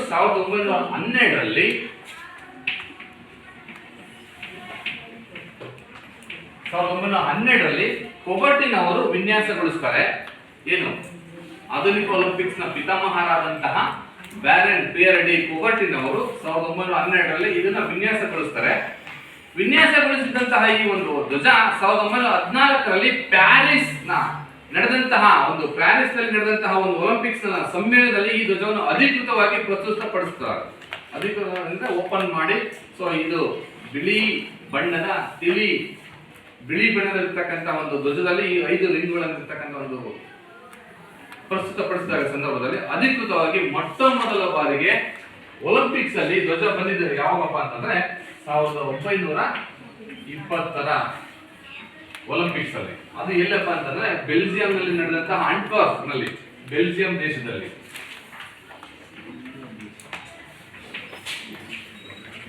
1912ರಲ್ಲಿ ಕೊಬರ್ಟಿನ್ ಅವರು ವಿನ್ಯಾಸಗೊಳಿಸ್ತಾರೆ. ಏನು? ಆಧುನಿಕ ಒಲಿಂಪಿಕ್ಸ್ ನ ಪಿತಾಮಹರಾದಂತಹ ಬ್ಯಾರನ್ ಪಿಯರ್ ಡಿ ಕೊಬರ್ಟಿನ್ ಅವರು 1912ರಲ್ಲಿ ಇದನ್ನ ವಿನ್ಯಾಸಗೊಳಿಸ್ತಾರೆ. ವಿನ್ಯಾಸಗೊಳಿಸಿದಂತಹ ಈ ಒಂದು ಧ್ವಜ 1914ರಲ್ಲಿ ಪ್ಯಾರಿಸ್ ನ ನಡೆದಂತಹ ಒಂದು ಪ್ಯಾರಿಸ್ ನಲ್ಲಿ ನಡೆದಂತಹ ಒಂದು ಒಲಿಂಪಿಕ್ಸ್ ಸಮ್ಮೇಳನದಲ್ಲಿ ಈ ಧ್ವಜವನ್ನು ಅಧಿಕೃತವಾಗಿ ಪ್ರಸ್ತುತಪಡಿಸ್ತಾರೆ. ಅಧಿಕೃತ ಓಪನ್ ಮಾಡಿ, ಸೊ ಇದು ಬಿಳಿ ಬಣ್ಣದ ಇರ್ತಕ್ಕಂಥ ಒಂದು ಧ್ವಜದಲ್ಲಿ ಈ 5 ರಿಂಗ್ಗಳಿರ್ತಕ್ಕಂಥ ಒಂದು ಪ್ರಸ್ತುತಪಡಿಸಿದಾಗ ಸಂದರ್ಭದಲ್ಲಿ ಅಧಿಕೃತವಾಗಿ ಮೊಟ್ಟ ಮೊದಲ ಬಾರಿಗೆ ಒಲಿಂಪಿಕ್ಸ್ ಅಲ್ಲಿ ಧ್ವಜ ಬಂದಿದ್ದು ಯಾವಾಗಪ್ಪ ಅಂತಂದ್ರೆ 1920ರ ಒಲಿಂಪಿಕ್ಸ್ ಅಲ್ಲಿ. ಅದು ಎಲ್ಲಪ್ಪ ಅಂತಂದ್ರೆ ಬೆಲ್ಜಿಯಂ ನಲ್ಲಿ ನಡೆದಂತಹ ಆಂಟ್ವರ್ಪ್ ನಲ್ಲಿ, ಬೆಲ್ಜಿಯಂ ದೇಶದಲ್ಲಿ,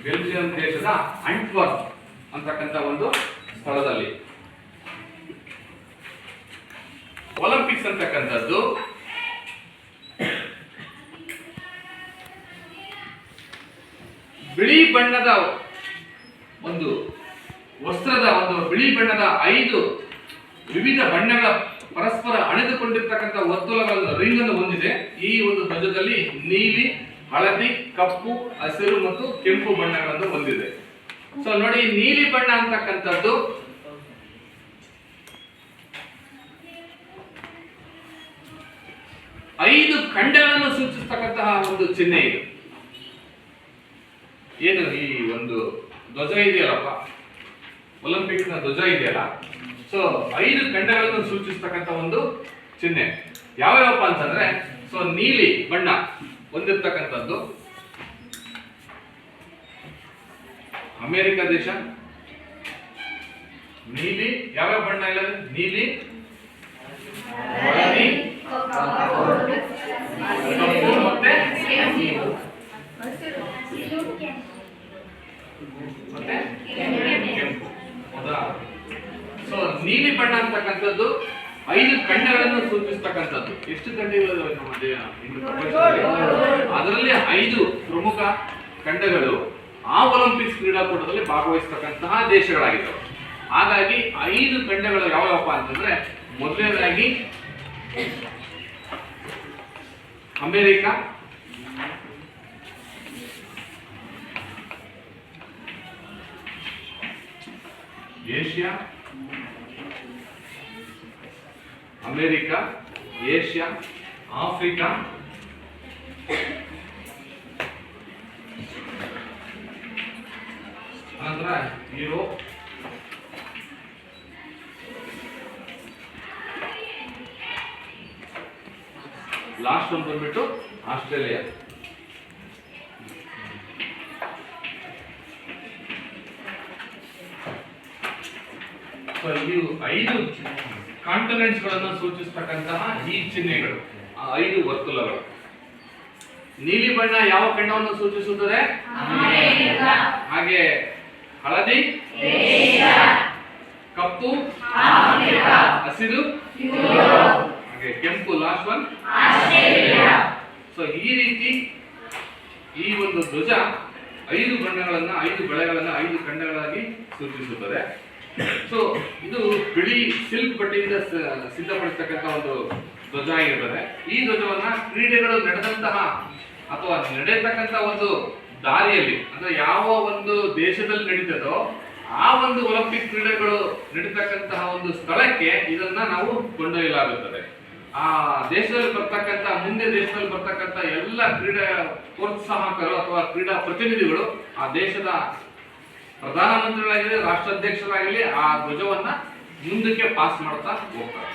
ಬೆಲ್ಜಿಯಂ ದೇಶದ ಆಂಟ್ವರ್ಪ್ ಅಂತಕ್ಕಂಥ ಒಂದು ಸ್ಥಳದಲ್ಲಿ ಒಲಿಂಪಿಕ್ಸ್ ಅಂತಕ್ಕಂಥದ್ದು ಬಿಳಿ ಬಣ್ಣದ ಒಂದು ವಸ್ತ್ರದ ಬಿಳಿ ಬಣ್ಣದ 5 ವಿವಿಧ ಬಣ್ಣಗಳ ಪರಸ್ಪರ ಅಣೆದುಕೊಂಡಿರ್ತಕ್ಕಂಥ ವರ್ತುಲಗಳನ್ನು ರಿಂಗ್ ಅನ್ನು ಹೊಂದಿದೆ. ಈ ಒಂದು ಧ್ವಜದಲ್ಲಿ ನೀಲಿ, ಹಳದಿ, ಕಪ್ಪು, ಹಸಿರು ಮತ್ತು ಕೆಂಪು ಬಣ್ಣಗಳನ್ನು ಹೊಂದಿದೆ. ಸೊ ನೋಡಿ, ನೀಲಿ ಬಣ್ಣ ಅಂತಕ್ಕಂಥದ್ದು ಐದು ಖಂಡಗಳನ್ನು ಸೂಚಿಸ್ತಕ್ಕಂತಹ ಒಂದು ಚಿಹ್ನೆ ಇದು. ಏನು ಈ ಒಂದು ಧ್ವಜ ಇದೆಯಲ್ಲಪ್ಪ, ಒಲಿಂಪಿಕ್ಸ್ ನ ಧ್ವಜ ಇದೆಯಲ್ಲ, ಸೊ 5 ಖಂಡಗಳನ್ನು ಸೂಚಿಸ್ತಕ್ಕಂಥ ಒಂದು ಚಿಹ್ನೆ ಯಾವ್ಯಾವಪ್ಪ ಅಂತಂದ್ರೆ, ಸೊ ನೀಲಿ ಬಣ್ಣ ಹೊಂದಿರ್ತಕ್ಕಂಥದ್ದು ಅಮೆರಿಕ ದೇಶ. ನೀಲಿ ಯಾವ್ಯಾವ ಬಣ್ಣ ಇಲ್ಲ, ನೀಲಿ, ಹಳದಿ, ಕಪ್ಪು ಮತ್ತೆ ಕೆಂಪು. ಹೌದಾ? ಸೊ ನೀಲಿ ಬಣ್ಣ ಅಂತಕ್ಕಂಥದ್ದು 5 ಖಂಡಗಳನ್ನು ಸೂಚಿಸ್ತಕ್ಕಂಥದ್ದು. ಎಷ್ಟು ಖಂಡಗಳು ನಮ್ಮ ಅದರಲ್ಲಿ 5 ಪ್ರಮುಖ ಖಂಡಗಳು ಆ ಒಲಿಂಪಿಕ್ಸ್ ಕ್ರೀಡಾಕೂಟದಲ್ಲಿ ಭಾಗವಹಿಸತಕ್ಕಂತಹ ದೇಶಗಳಾಗಿದ್ದಾವೆ. ಹಾಗಾಗಿ 5 ಖಂಡಗಳು ಯಾವ್ಯಾವಪ್ಪ ಅಂತಂದ್ರೆ, ಮೊದಲನೇದಾಗಿ America, Asia, America, Asia, Africa, ನಂತರ ಯುರೋಪ್, ಲಾಸ್ಟ್ ಒಂದು ಬಂದ್ಬಿಟ್ಟು ಆಸ್ಟ್ರೇಲಿಯಾ. ಈ 5 ಕಾಂಟಿನೆಂಟ್ಸ್ ಗಳನ್ನು ಸೂಚಿಸತಕ್ಕಂತಹ ಈ ಚಿಹ್ನೆಗಳು, 5 ವರ್ತುಲಗಳು. ನೀಲಿ ಬಣ್ಣ ಯಾವ ಖಂಡವನ್ನು ಸೂಚಿಸುತ್ತದೆ? ಹಾಗೆ ಹಳದಿ, ಕಪ್ಪು, ಹಸಿರು, ಹಾಗೆ ಕೆಂಪು, ಲಾಸ್ಟ್ ಒನ್. ಸೊ ಈ ರೀತಿ ಈ ಒಂದು ಧ್ವಜ 5 ಬಣ್ಣಗಳನ್ನ, 5 ಬೆಳೆಗಳನ್ನ 5 ಖಂಡಗಳಾಗಿ ಸೂಚಿಸುತ್ತದೆ. ಸೊ ಇದು ಬಿಳಿ ಸಿಲ್ಕ್ ಬಟ್ಟೆಯಿಂದ ಸಿದ್ಧಪಡಿಸತಕ್ಕಂಥ ಒಂದು ಧ್ವಜ ಆಗಿರ್ತದೆ. ಈ ಧ್ವಜವನ್ನ ಕ್ರೀಡೆಗಳು ನಡೆದಂತಹ ಅಥವಾ ನಡೆಯತಕ್ಕಂಥ ಒಂದು ದಾರಿಯಲ್ಲಿ, ಅಂದ್ರೆ ಯಾವ ಒಂದು ದೇಶದಲ್ಲಿ ನಡೀತದೋ ಆ ಒಂದು ಒಲಿಂಪಿಕ್ ಕ್ರೀಡೆಗಳು ನಡೀತಕ್ಕಂತಹ ಒಂದು ಸ್ಥಳಕ್ಕೆ ಇದನ್ನ ನಾವು ಕೊಂಡೊಯ್ಯಲಾಗುತ್ತದೆ. ಆ ದೇಶದಲ್ಲಿ ಬರ್ತಕ್ಕಂಥ, ಮುಂದೆ ದೇಶದಲ್ಲಿ ಬರ್ತಕ್ಕಂಥ ಎಲ್ಲ ಕ್ರೀಡಾ ಪ್ರೋತ್ಸಾಹಕರು ಅಥವಾ ಕ್ರೀಡಾ ಪ್ರತಿನಿಧಿಗಳು ಆ ದೇಶದ ಪ್ರಧಾನಮಂತ್ರಿಗಳಾಗಲಿ, ರಾಷ್ಟ್ರಾಧ್ಯಕ್ಷರಾಗಲಿ ಆ ಧ್ವಜವನ್ನ ಮುಂದಕ್ಕೆ ಪಾಸ್ ಮಾಡ್ತಾ ಹೋಗ್ತಾರೆ.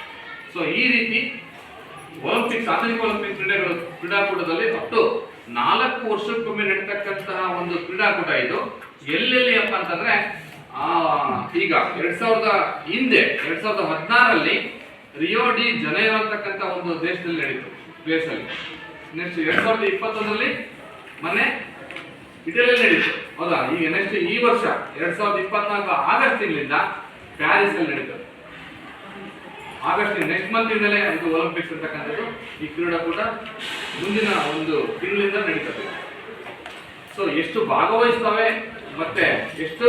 ಸೊ ಈ ರೀತಿ ಒಲಿಂಪಿಕ್ಸ್, ಆಧುನಿಕ ಒಲಿಂಪಿಕ್ ಕ್ರೀಡಾಕೂಟದಲ್ಲಿ ಒಟ್ಟು 4 ವರ್ಷಕ್ಕೊಮ್ಮೆ ನಡೀತಕ್ಕಂತಹ ಒಂದು ಕ್ರೀಡಾಕೂಟ ಇದು. ಎಲ್ಲೆಲ್ಲಿ ಅಪ್ಪ ಅಂತಂದ್ರೆ, ಈಗ 2016ರಲ್ಲಿ ರಿಯೋ ಡಿ ಜನೈರೋ ಅಂತಕ್ಕಂಥ ಒಂದು ದೇಶದಲ್ಲಿ ನಡೀತು, ಪ್ಲೇಸ್ ಅಲ್ಲಿ. ನೆಕ್ಸ್ಟ್ 2021ರಲ್ಲಿ ಮೊನ್ನೆ ಇಟಲಿಯಲ್ಲಿ ನಡೀತು, ಹೌದಾ? ಈಗ ನೆಕ್ಸ್ಟ್ ಈ ವರ್ಷ 2024 ಆಗಸ್ಟ್ ತಿಂಗಳಿಂದ ಪ್ಯಾರಿಸ್ ಅಲ್ಲಿ ನಡೀತದೆ. ಆಗಸ್ಟ್ ನೆಕ್ಸ್ಟ್ ಮಂತ್ ಇಂದಲೇ ಇದು ಒಲಿಂಪಿಕ್ಸ್ ಅಂತಕ್ಕಂಥದ್ದು, ಈ ಕ್ರೀಡಾಕೂಟ ಮುಂದಿನ ಒಂದು ತಿಂಗಳಿಂದ ನಡೀತದೆ. ಸೊ ಎಷ್ಟು ಭಾಗವಹಿಸ್ತವೆ ಮತ್ತೆ ಎಷ್ಟು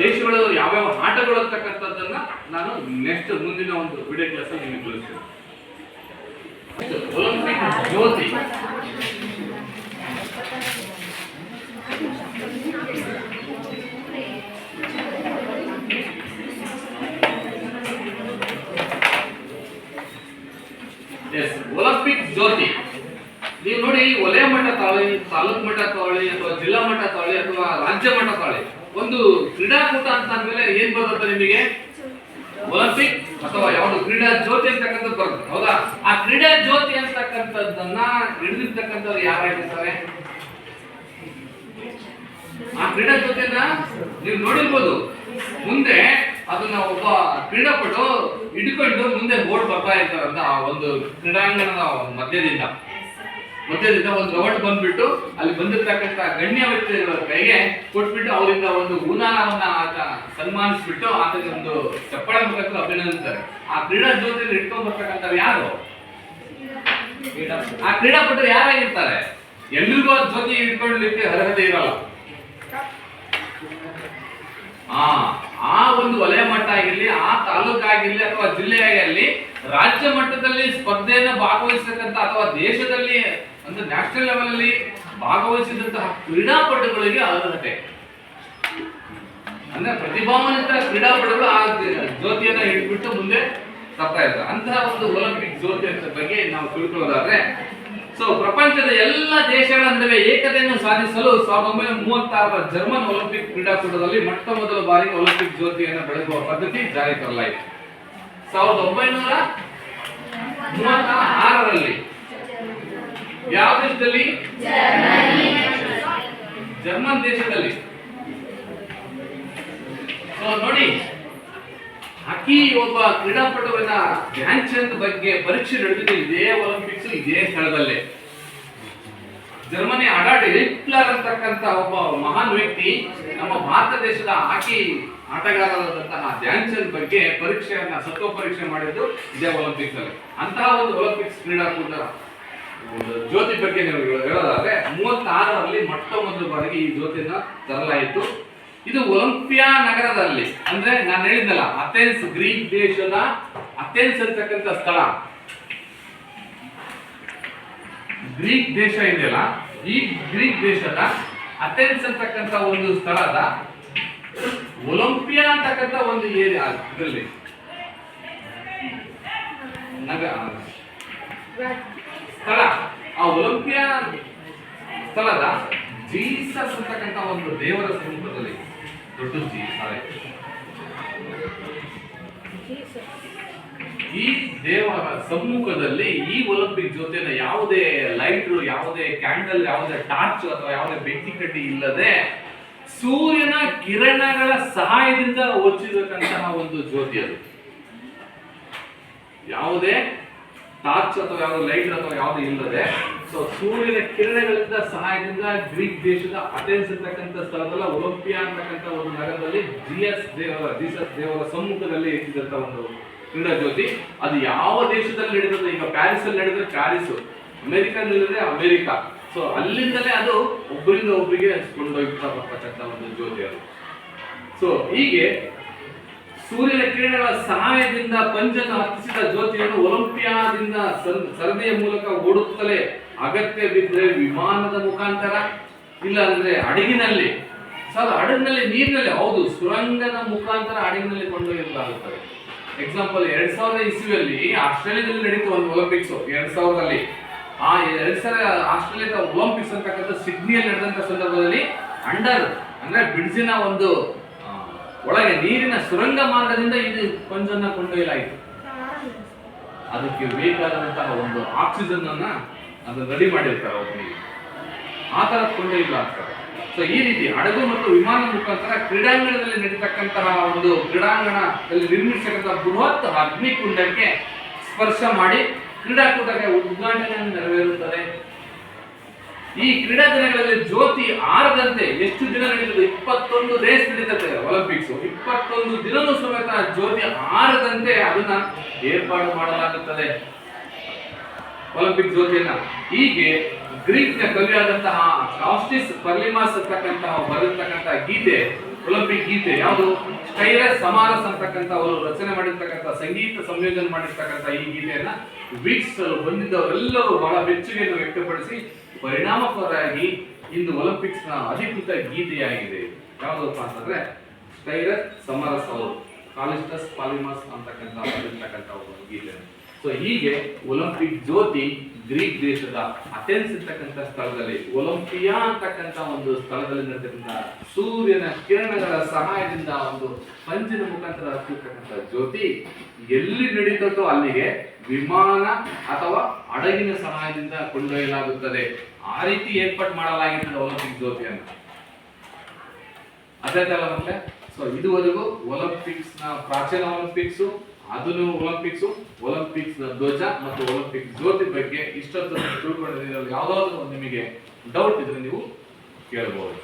ದೇಶಗಳು ಯಾವ್ಯಾವ ಆಟಗಳು ಅಂತಕ್ಕಂಥದ್ದನ್ನ ನಾನು ನೆಕ್ಸ್ಟ್ ಮುಂದಿನ ಒಂದು ವಿಡಿಯೋ ಕ್ಲಾಸ್ ಅಲ್ಲಿ ನಿಮಗೆ ತಿಳಿಸ್ತೀನಿ. ಒಲಿಂಪಿಕ್ ಜ್ಯೋತಿ ಜ್ಯೋತಿ. ನೀವು ನೋಡಿ, ವಲಯ ಮಟ್ಟ ತಾಳಿ, ತಾಲೂಕು ಮಟ್ಟ ತಾಳಿ, ಅಥವಾ ಜಿಲ್ಲಾ ಮಟ್ಟ ತಾಳಿ, ಅಥವಾ ರಾಜ್ಯ ಮಟ್ಟ ತಾಳಿ, ಒಂದು ಕ್ರೀಡಾಕೂಟ ಅಂತ ಅಂದ್ಮೇಲೆ ಏನ್ ಬರುತ್ತೆ ನಿಮಗೆ? ಒಲಿಂಪಿಕ್ ಅಥವಾ ಯಾವುದು ಕ್ರೀಡಾ ಜ್ಯೋತಿ ಅಂತಕ್ಕಂಥದ್ದು ಬರುತ್ತೆ, ಹೌದಾ? ಆ ಕ್ರೀಡಾ ಜ್ಯೋತಿ ಅಂತಕ್ಕಂಥದ್ದನ್ನ ಹಿಡಿದಿರ್ತಕ್ಕಂಥವ್ರು ಯಾರಾಗಿರ್ತಾರೆ? ಆ ಕ್ರೀಡಾ ಜ್ಯೋತಿಯನ್ನ ನೀವು ನೋಡಿರ್ಬೋದು. ಮುಂದೆ ಅದನ್ನ ಒಬ್ಬ ಕ್ರೀಡಾಪಟು ಹಿಡ್ಕೊಂಡು ಮುಂದೆ ಓಡ್ ಬರ್ತಾ ಇರ್ತಾರಂತ ಆ ಒಂದು ಕ್ರೀಡಾಂಗಣದ ಮಧ್ಯದಿಂದ ಒಂದು ರೌಂಡ್ ಬಂದ್ಬಿಟ್ಟು ಅಲ್ಲಿ ಬಂದಿರ್ತಕ್ಕಂಥ ಗಣ್ಯ ವ್ಯಕ್ತಿಗಳ ಕೈಗೆ ಕೊಟ್ಬಿಟ್ಟು ಅವರಿಂದ ಒಂದು ಹೂನಾರವನ್ನ ಆತ ಸನ್ಮಾನಿಸ್ಬಿಟ್ಟು ಆತಗೆ ಒಂದು ಚಪ್ಪಾಳೆ ಮುಖಾಂತರ ಅಭಿನಂದಿಸ್ತಾರೆ. ಆ ಕ್ರೀಡಾ ಜ್ಯೋತಿಯಲ್ಲಿ ಇಟ್ಕೊಂಡ್ ಬರ್ತಕ್ಕಂಥವ್ರು ಯಾರು? ಆ ಕ್ರೀಡಾಪಟರು ಯಾರಾಗಿರ್ತಾರೆ? ಎಲ್ರಿಗೂ ಆ ಜ್ಯೋತಿ ಇಟ್ಕೊಳ್ಳಲಿಕ್ಕೆ ಅರ್ಹತೆ ಇರಲ್ಲ. ಆ ಒಂದು ವಲಯ ಮಟ್ಟ ಆಗಿರ್ಲಿ, ಆ ತಾಲೂಕಾಗಿರ್ಲಿ, ಅಥವಾ ಜಿಲ್ಲೆ ಆಗಿರ್ಲಿ, ರಾಜ್ಯ ಮಟ್ಟದಲ್ಲಿ ಸ್ಪರ್ಧೆಯನ್ನು ಭಾಗವಹಿಸತಕ್ಕಂಥ ಅಥವಾ ದೇಶದಲ್ಲಿ ಅಂದ್ರೆ ನ್ಯಾಷನಲ್ ಲೆವೆಲ್ ಅಲ್ಲಿ ಭಾಗವಹಿಸಿದಂತಹ ಕ್ರೀಡಾಪಟುಗಳಿಗೆ ಅರ್ಹತೆ, ಅಂದ್ರೆ ಪ್ರತಿಭಾನ್ವಿತ ಕ್ರೀಡಾಪಟುಗಳು ಆ ಜ್ಯೋತಿಯನ್ನ ಹಿಡಿದ್ಬಿಟ್ಟು ಮುಂದೆ ತರ್ತಾ ಇದ್ದಾರೆ. ಅಂತಹ ಒಂದು ಒಲಿಂಪಿಕ್ ಜ್ಯೋತಿ ಅಂತ ಬಗ್ಗೆ ನಾವು ತಿಳ್ಕೊಳ್ಳೋದಾದ್ರೆ, ಸೊ ಪ್ರಪಂಚದ ಎಲ್ಲ ದೇಶಗಳ ನಡುವೆ ಏಕತೆಯನ್ನು ಸಾಧಿಸಲು 1936ರ ಜರ್ಮನ್ ಒಲಿಂಪಿಕ್ ಕ್ರೀಡಾಕೂಟದಲ್ಲಿ ಮೊಟ್ಟ ಮೊದಲ ಬಾರಿಗೆ ಒಲಿಂಪಿಕ್ ಜ್ಯೋತಿಯನ್ನು ಬೆಳಗುವ ಪದ್ಧತಿ ಜಾರಿ ತರಲಾಯಿತು. 1936ರಲ್ಲಿ ಯಾವ ದೇಶದಲ್ಲಿ? ಜರ್ಮನ್ ದೇಶದಲ್ಲಿ. ನೋಡಿ, ಹಾಕಿ ಒಬ್ಬ ಕ್ರೀಡಾಪಟುವಿನ ಧ್ಯಾನ್ ಚಂದ್ ಬಗ್ಗೆ ಪರೀಕ್ಷೆ ನಡೆದಿದೆ ಇದೇ ಒಲಿಂಪಿಕ್ಸ್, ಇದೇ ಸ್ಥಳದಲ್ಲೇ. ಜರ್ಮನಿ ಅಡಾಲ್ಫ್ ಹಿಟ್ಲರ್ ಅಂತಕ್ಕಂಥ ಒಬ್ಬ ಮಹಾನ್ ವ್ಯಕ್ತಿ ನಮ್ಮ ಭಾರತ ದೇಶದ ಹಾಕಿ ಆಟಗಾರರಾದಂತಹ ಧ್ಯಾನ್ ಚಂದ್ ಬಗ್ಗೆ ಸತ್ವ ಪರೀಕ್ಷೆ ಮಾಡಿದ್ದು ಇದೇ ಒಲಿಂಪಿಕ್ಸ್ ಅಲ್ಲಿ. ಅಂತಹ ಒಂದು ಒಲಿಂಪಿಕ್ಸ್ ಕ್ರೀಡಾಕೂಟ ಜ್ಯೋತಿ ಬಗ್ಗೆ ನೀವು ಹೇಳೋದಾದ್ರೆ 36ರಲ್ಲಿ ಮೊಟ್ಟ ಮೊದಲ ಬಾರಿಗೆ ಈ ಜ್ಯೋತಿಯನ್ನ ತರಲಾಯಿತು. ಇದು ಒಲಿಂಪಿಯಾ ನಗರದಲ್ಲಿ, ಅಂದ್ರೆ ನಾನು ಹೇಳಿದ್ನಲ್ಲ, ಅಥೆನ್ಸ್, ಗ್ರೀಕ್ ದೇಶದ ಅಥೆನ್ಸ್ ಅಂತಕ್ಕಂಥ ಸ್ಥಳ, ಗ್ರೀಕ್ ದೇಶ ಇದೆಯಲ್ಲ, ಈ ಗ್ರೀಕ್ ದೇಶದ ಅಥೆನ್ಸ್ ಅಂತಕ್ಕಂಥ ಒಂದು ಸ್ಥಳದ ಒಲಿಂಪಿಯಾ ಅಂತಕ್ಕಂಥ ಒಂದು ಏರಿಯಾ ಇದರಲ್ಲಿ ಸ್ಥಳ, ಆ ಒಲಿಂಪಿಯಾ ಸ್ಥಳದ ಜೀಸಸ್ ಅಂತಕ್ಕಂಥ ಒಂದು ದೇವರ ಸಮ್ಮುಖದಲ್ಲಿ, ದೊಡ್ಡ ಈ ದೇವರ ಸಮ್ಮುಖದಲ್ಲಿ ಈ ಒಲಿಂಪಿಕ್ ಜ್ಯೋತಿಯನ್ನು ಯಾವುದೇ ಲೈಟ್, ಯಾವುದೇ ಕ್ಯಾಂಡಲ್, ಯಾವುದೇ ಟಾರ್ಚ್ ಅಥವಾ ಯಾವುದೇ ಬೆಂಕಿ ಕಡ್ಡಿ ಇಲ್ಲದೆ ಸೂರ್ಯನ ಕಿರಣಗಳ ಸಹಾಯದಿಂದ ಹೊಚ್ಚಿರತಕ್ಕಂತಹ ಒಂದು ಜ್ಯೋತಿ ಅದು. ಯಾವುದೇ ಟಾರ್ಚ್ ಅಥವಾ ಯಾವುದೇ ಲೈಟ್ ಅಥವಾ ಯಾವುದೇ ಇಲ್ಲದೆ, ಸೊ ಸೂರ್ಯನ ಕಿರಣಗಳಿಂದ ಸಹಾಯದಿಂದ ಗ್ರೀಕ್ ದೇಶದ ಅಥೆನ್ಸ್ ಅಂತಕ್ಕಂಥ ಸ್ಥಳದಲ್ಲ ಒಲಿಂಪಿಯಾ ಅಂತಕ್ಕಂಥ ಒಂದು ನಗರದಲ್ಲಿ ಜೀಸಸ್ ದೇವರ ಸಮ್ಮುಖದಲ್ಲಿ ಇಟ್ಟಿದ್ದಂತ ಒಂದು ಕ್ರೀಡಾ ಜ್ಯೋತಿ. ಅದು ಯಾವ ದೇಶದಲ್ಲಿ ನಡೆದಿದೆ? ಈಗ ಪ್ಯಾರಿಸ್ ಅಲ್ಲಿ ನಡೆದ್ರೆ ಪ್ಯಾರಿಸ್, ಅಮೆರಿಕದಲ್ಲಿ ಅಮೆರಿಕ, ಸೊ ಅಲ್ಲಿಂದಲೇ ಅದು ಒಬ್ಬರಿಂದ ಒಬ್ಬರಿಗೆ ಕೊಂಡೊಯ್ತಾ ಬರ್ತಕ್ಕಂಥ ಒಂದು ಜ್ಯೋತಿ ಅದು. ಸೊ ಹೀಗೆ ಸೂರ್ಯನ ಕಿರಣಗಳ ಸಹಾಯದಿಂದ ಪಂಜನ್ನು ಹತ್ತಿಸಿದ ಜ್ಯೋತಿಯನ್ನು ಒಲಿಂಪಿಯಾದಿಂದ ಸರದಿಯ ಮೂಲಕ ಓಡುತ್ತಲೇ ಅಗತ್ಯ ಬಿದ್ದರೆ ವಿಮಾನದ ಮುಖಾಂತರ, ಇಲ್ಲ ಅಂದ್ರೆ ಹಡಗಿನಲ್ಲಿ, ಹಡಗಿನಲ್ಲಿ ನೀರಿನಲ್ಲಿ, ಹೌದು, ಸುರಂಗದ ಮುಖಾಂತರ ಹಡಗಿನಲ್ಲಿ ಕೊಂಡೊಯ್ಯಲಾಗುತ್ತದೆ. ಎಕ್ಸಾಂಪಲ್ 2000 ಇಸ್ವಿಯಲ್ಲಿ ಆಸ್ಟ್ರೇಲಿಯಾದಲ್ಲಿ ನಡೀತು ಒಂದು ಒಲಿಂಪಿಕ್ಸ್. 2000ರಲ್ಲಿ ಆ 2000 ಆಸ್ಟ್ರೇಲಿಯಾದ ಒಲಿಂಪಿಕ್ಸ್ ಅಂತಕ್ಕಂಥ ಸಿಡ್ನಿಯಲ್ಲಿ ನಡೆದಂತ ಸಂದರ್ಭದಲ್ಲಿ ಅಂದ್ರೆ ಬ್ರಿಡ್ಜಿನ ಒಂದು ಒಳಗೆ ನೀರಿನ ಸುರಂಗ ಮಾರ್ಗದಿಂದ ಇದು ಪಂಜನ್ನ ಕೊಂಡೊಯ್ಯಲಾಯಿತು. ಅದಕ್ಕೆ ಬೇಕಾದಂತಹ ಒಂದು ಆಕ್ಸಿಜನ್ ಅನ್ನ ಅದು ರೆಡಿ ಮಾಡಿರ್ತಾರೆ ಒಬ್ಬನಿಗೆ, ಆ ತರ ಕೊಂಡೊಯ್ಯಲಾಗ್ತದೆ. ಸೊ ಈ ರೀತಿ ಹಡಗು ಮತ್ತು ವಿಮಾನ ಮುಖಾಂತರ ಕ್ರೀಡಾಂಗಣದಲ್ಲಿ ನಡೀತಕ್ಕಂತಹ ಒಂದು ಕ್ರೀಡಾಂಗಣದಲ್ಲಿ ನಿರ್ಮಿಸತಕ್ಕಂಥ ಬೃಹತ್ ಅಗ್ನಿಕುಂಡಕ್ಕೆ ಸ್ಪರ್ಶ ಮಾಡಿ ಕ್ರೀಡಾಕೂಟಕ್ಕೆ ಉದ್ಘಾಟನೆಯನ್ನು ನೆರವೇರುತ್ತದೆ. ಈ ಕ್ರೀಡಾ ದಿನಗಳಲ್ಲಿ ಜ್ಯೋತಿ ಆರದಂತೆ ಎಷ್ಟು ದಿನ ನಡೀತದೆ? 21 ರೇಸ್ ನಡೀತದೆ ಒಲಿಂಪಿಕ್ಸ್. 21 ದಿನವೂ ಸಮೇತ ಜ್ಯೋತಿ ಆರದಂತೆ ಅದನ್ನ ಏರ್ಪಾಡು ಮಾಡಲಾಗುತ್ತದೆ ಒಲಿಂಪಿಕ್ ಜ್ಯೋತಿಯನ್ನ. ಹೀಗೆ ಗ್ರೀಕ್ನ ಕವಿಯಾದಂತಹ ಕಾಸ್ಟಿಸ್ ಪರ್ಲಿಮಾಸ್ ಅಂತಕ್ಕಂತಹ ಬರೆದಿರ್ತಕ್ಕಂತಹ ಗೀತೆ, ಒಲಿಂಪಿಕ್ ಗೀತೆ ಯಾವುದು? ಸ್ಟೈರಸ್ ಸಮಾರಸ್ ಅಂತಕ್ಕಂಥ ಅವರು ರಚನೆ ಮಾಡಿರ್ತಕ್ಕಂಥ, ಸಂಗೀತ ಸಂಯೋಜನೆ ಮಾಡಿರ್ತಕ್ಕಂಥ ಈ ಗೀತೆಯನ್ನ ವೀಕ್ಷಿಸಲು ಬಂದಿದ್ದವರೆಲ್ಲರೂ ಬಹಳ ಮೆಚ್ಚುಗೆಯನ್ನು ವ್ಯಕ್ತಪಡಿಸಿ ಪರಿಣಾಮಕಾರಿಯಾಗಿ ಇಂದು ಒಲಿಂಪಿಕ್ಸ್ ನ ಅಧಿಕೃತ ಗೀತೆಯಾಗಿದೆ. ಯಾವುದಪ್ಪ ಅಂತಂದ್ರೆ ಸ್ಟೈರಸ್ ಸಮಾರಸ್ ಅವರು ಕಾಲಿಸ್ಟಸ್ ಪಾಲಿಮಾಸ್ ಅಂತಕ್ಕಂಥ ಒಂದು ಗೀತೆ. ಸೊ ಹೀಗೆ ಒಲಿಂಪಿಕ್ ಜ್ಯೋತಿ ಗ್ರೀಕ್ ದೇಶದ ಅಥೆನ್ಸ್ ಇರ್ತಕ್ಕಂಥ ಸ್ಥಳದಲ್ಲಿ ಒಲಿಂಪಿಯಾ ಅಂತಕ್ಕಂಥ ಒಂದು ಸ್ಥಳದಲ್ಲಿ ನಡೆದಿರ್ತಕ್ಕಂಥ ಸೂರ್ಯನ ಕಿರಣಗಳ ಸಹಾಯದಿಂದ ಒಂದು ಪಂಜಿನ ಮುಖಾಂತರ ಹತ್ತಿರ್ತಕ್ಕಂಥ ಜ್ಯೋತಿ ಎಲ್ಲಿ ನಡೀತದೋ ಅಲ್ಲಿಗೆ ವಿಮಾನ ಅಥವಾ ಹಡಗಿನ ಸಹಾಯದಿಂದ ಕೊಂಡೊಯ್ಯಲಾಗುತ್ತದೆ. ಆ ರೀತಿ ಏರ್ಪಾಟ್ ಮಾಡಲಾಗಿರ್ತದೆ ಒಲಿಂಪಿಕ್ ಜ್ಯೋತಿಯನ್ನು. ಅದೇ ತರ ಮತ್ತೆ ಸೊ ಇದುವರೆಗೂ ಒಲಿಂಪಿಕ್ಸ್ ನ ಪ್ರಾಚೀನ ಒಲಿಂಪಿಕ್ಸ್, ಆಧುನಿಕ ಒಲಿಂಪಿಕ್ಸ್ ನ ಧ್ವಜ ಮತ್ತು ಒಲಿಂಪಿಕ್ ಜ್ಯೋತಿ ಬಗ್ಗೆ ಇಷ್ಟೊತ್ತು ತಿಳ್ಕೊಂಡಿದ್ದೀರಲ್ಲ, ಯಾವ್ದಾದ್ರು ನಿಮಗೆ ಡೌಟ್ ಇದ್ರೆ ನೀವು ಕೇಳಬಹುದು.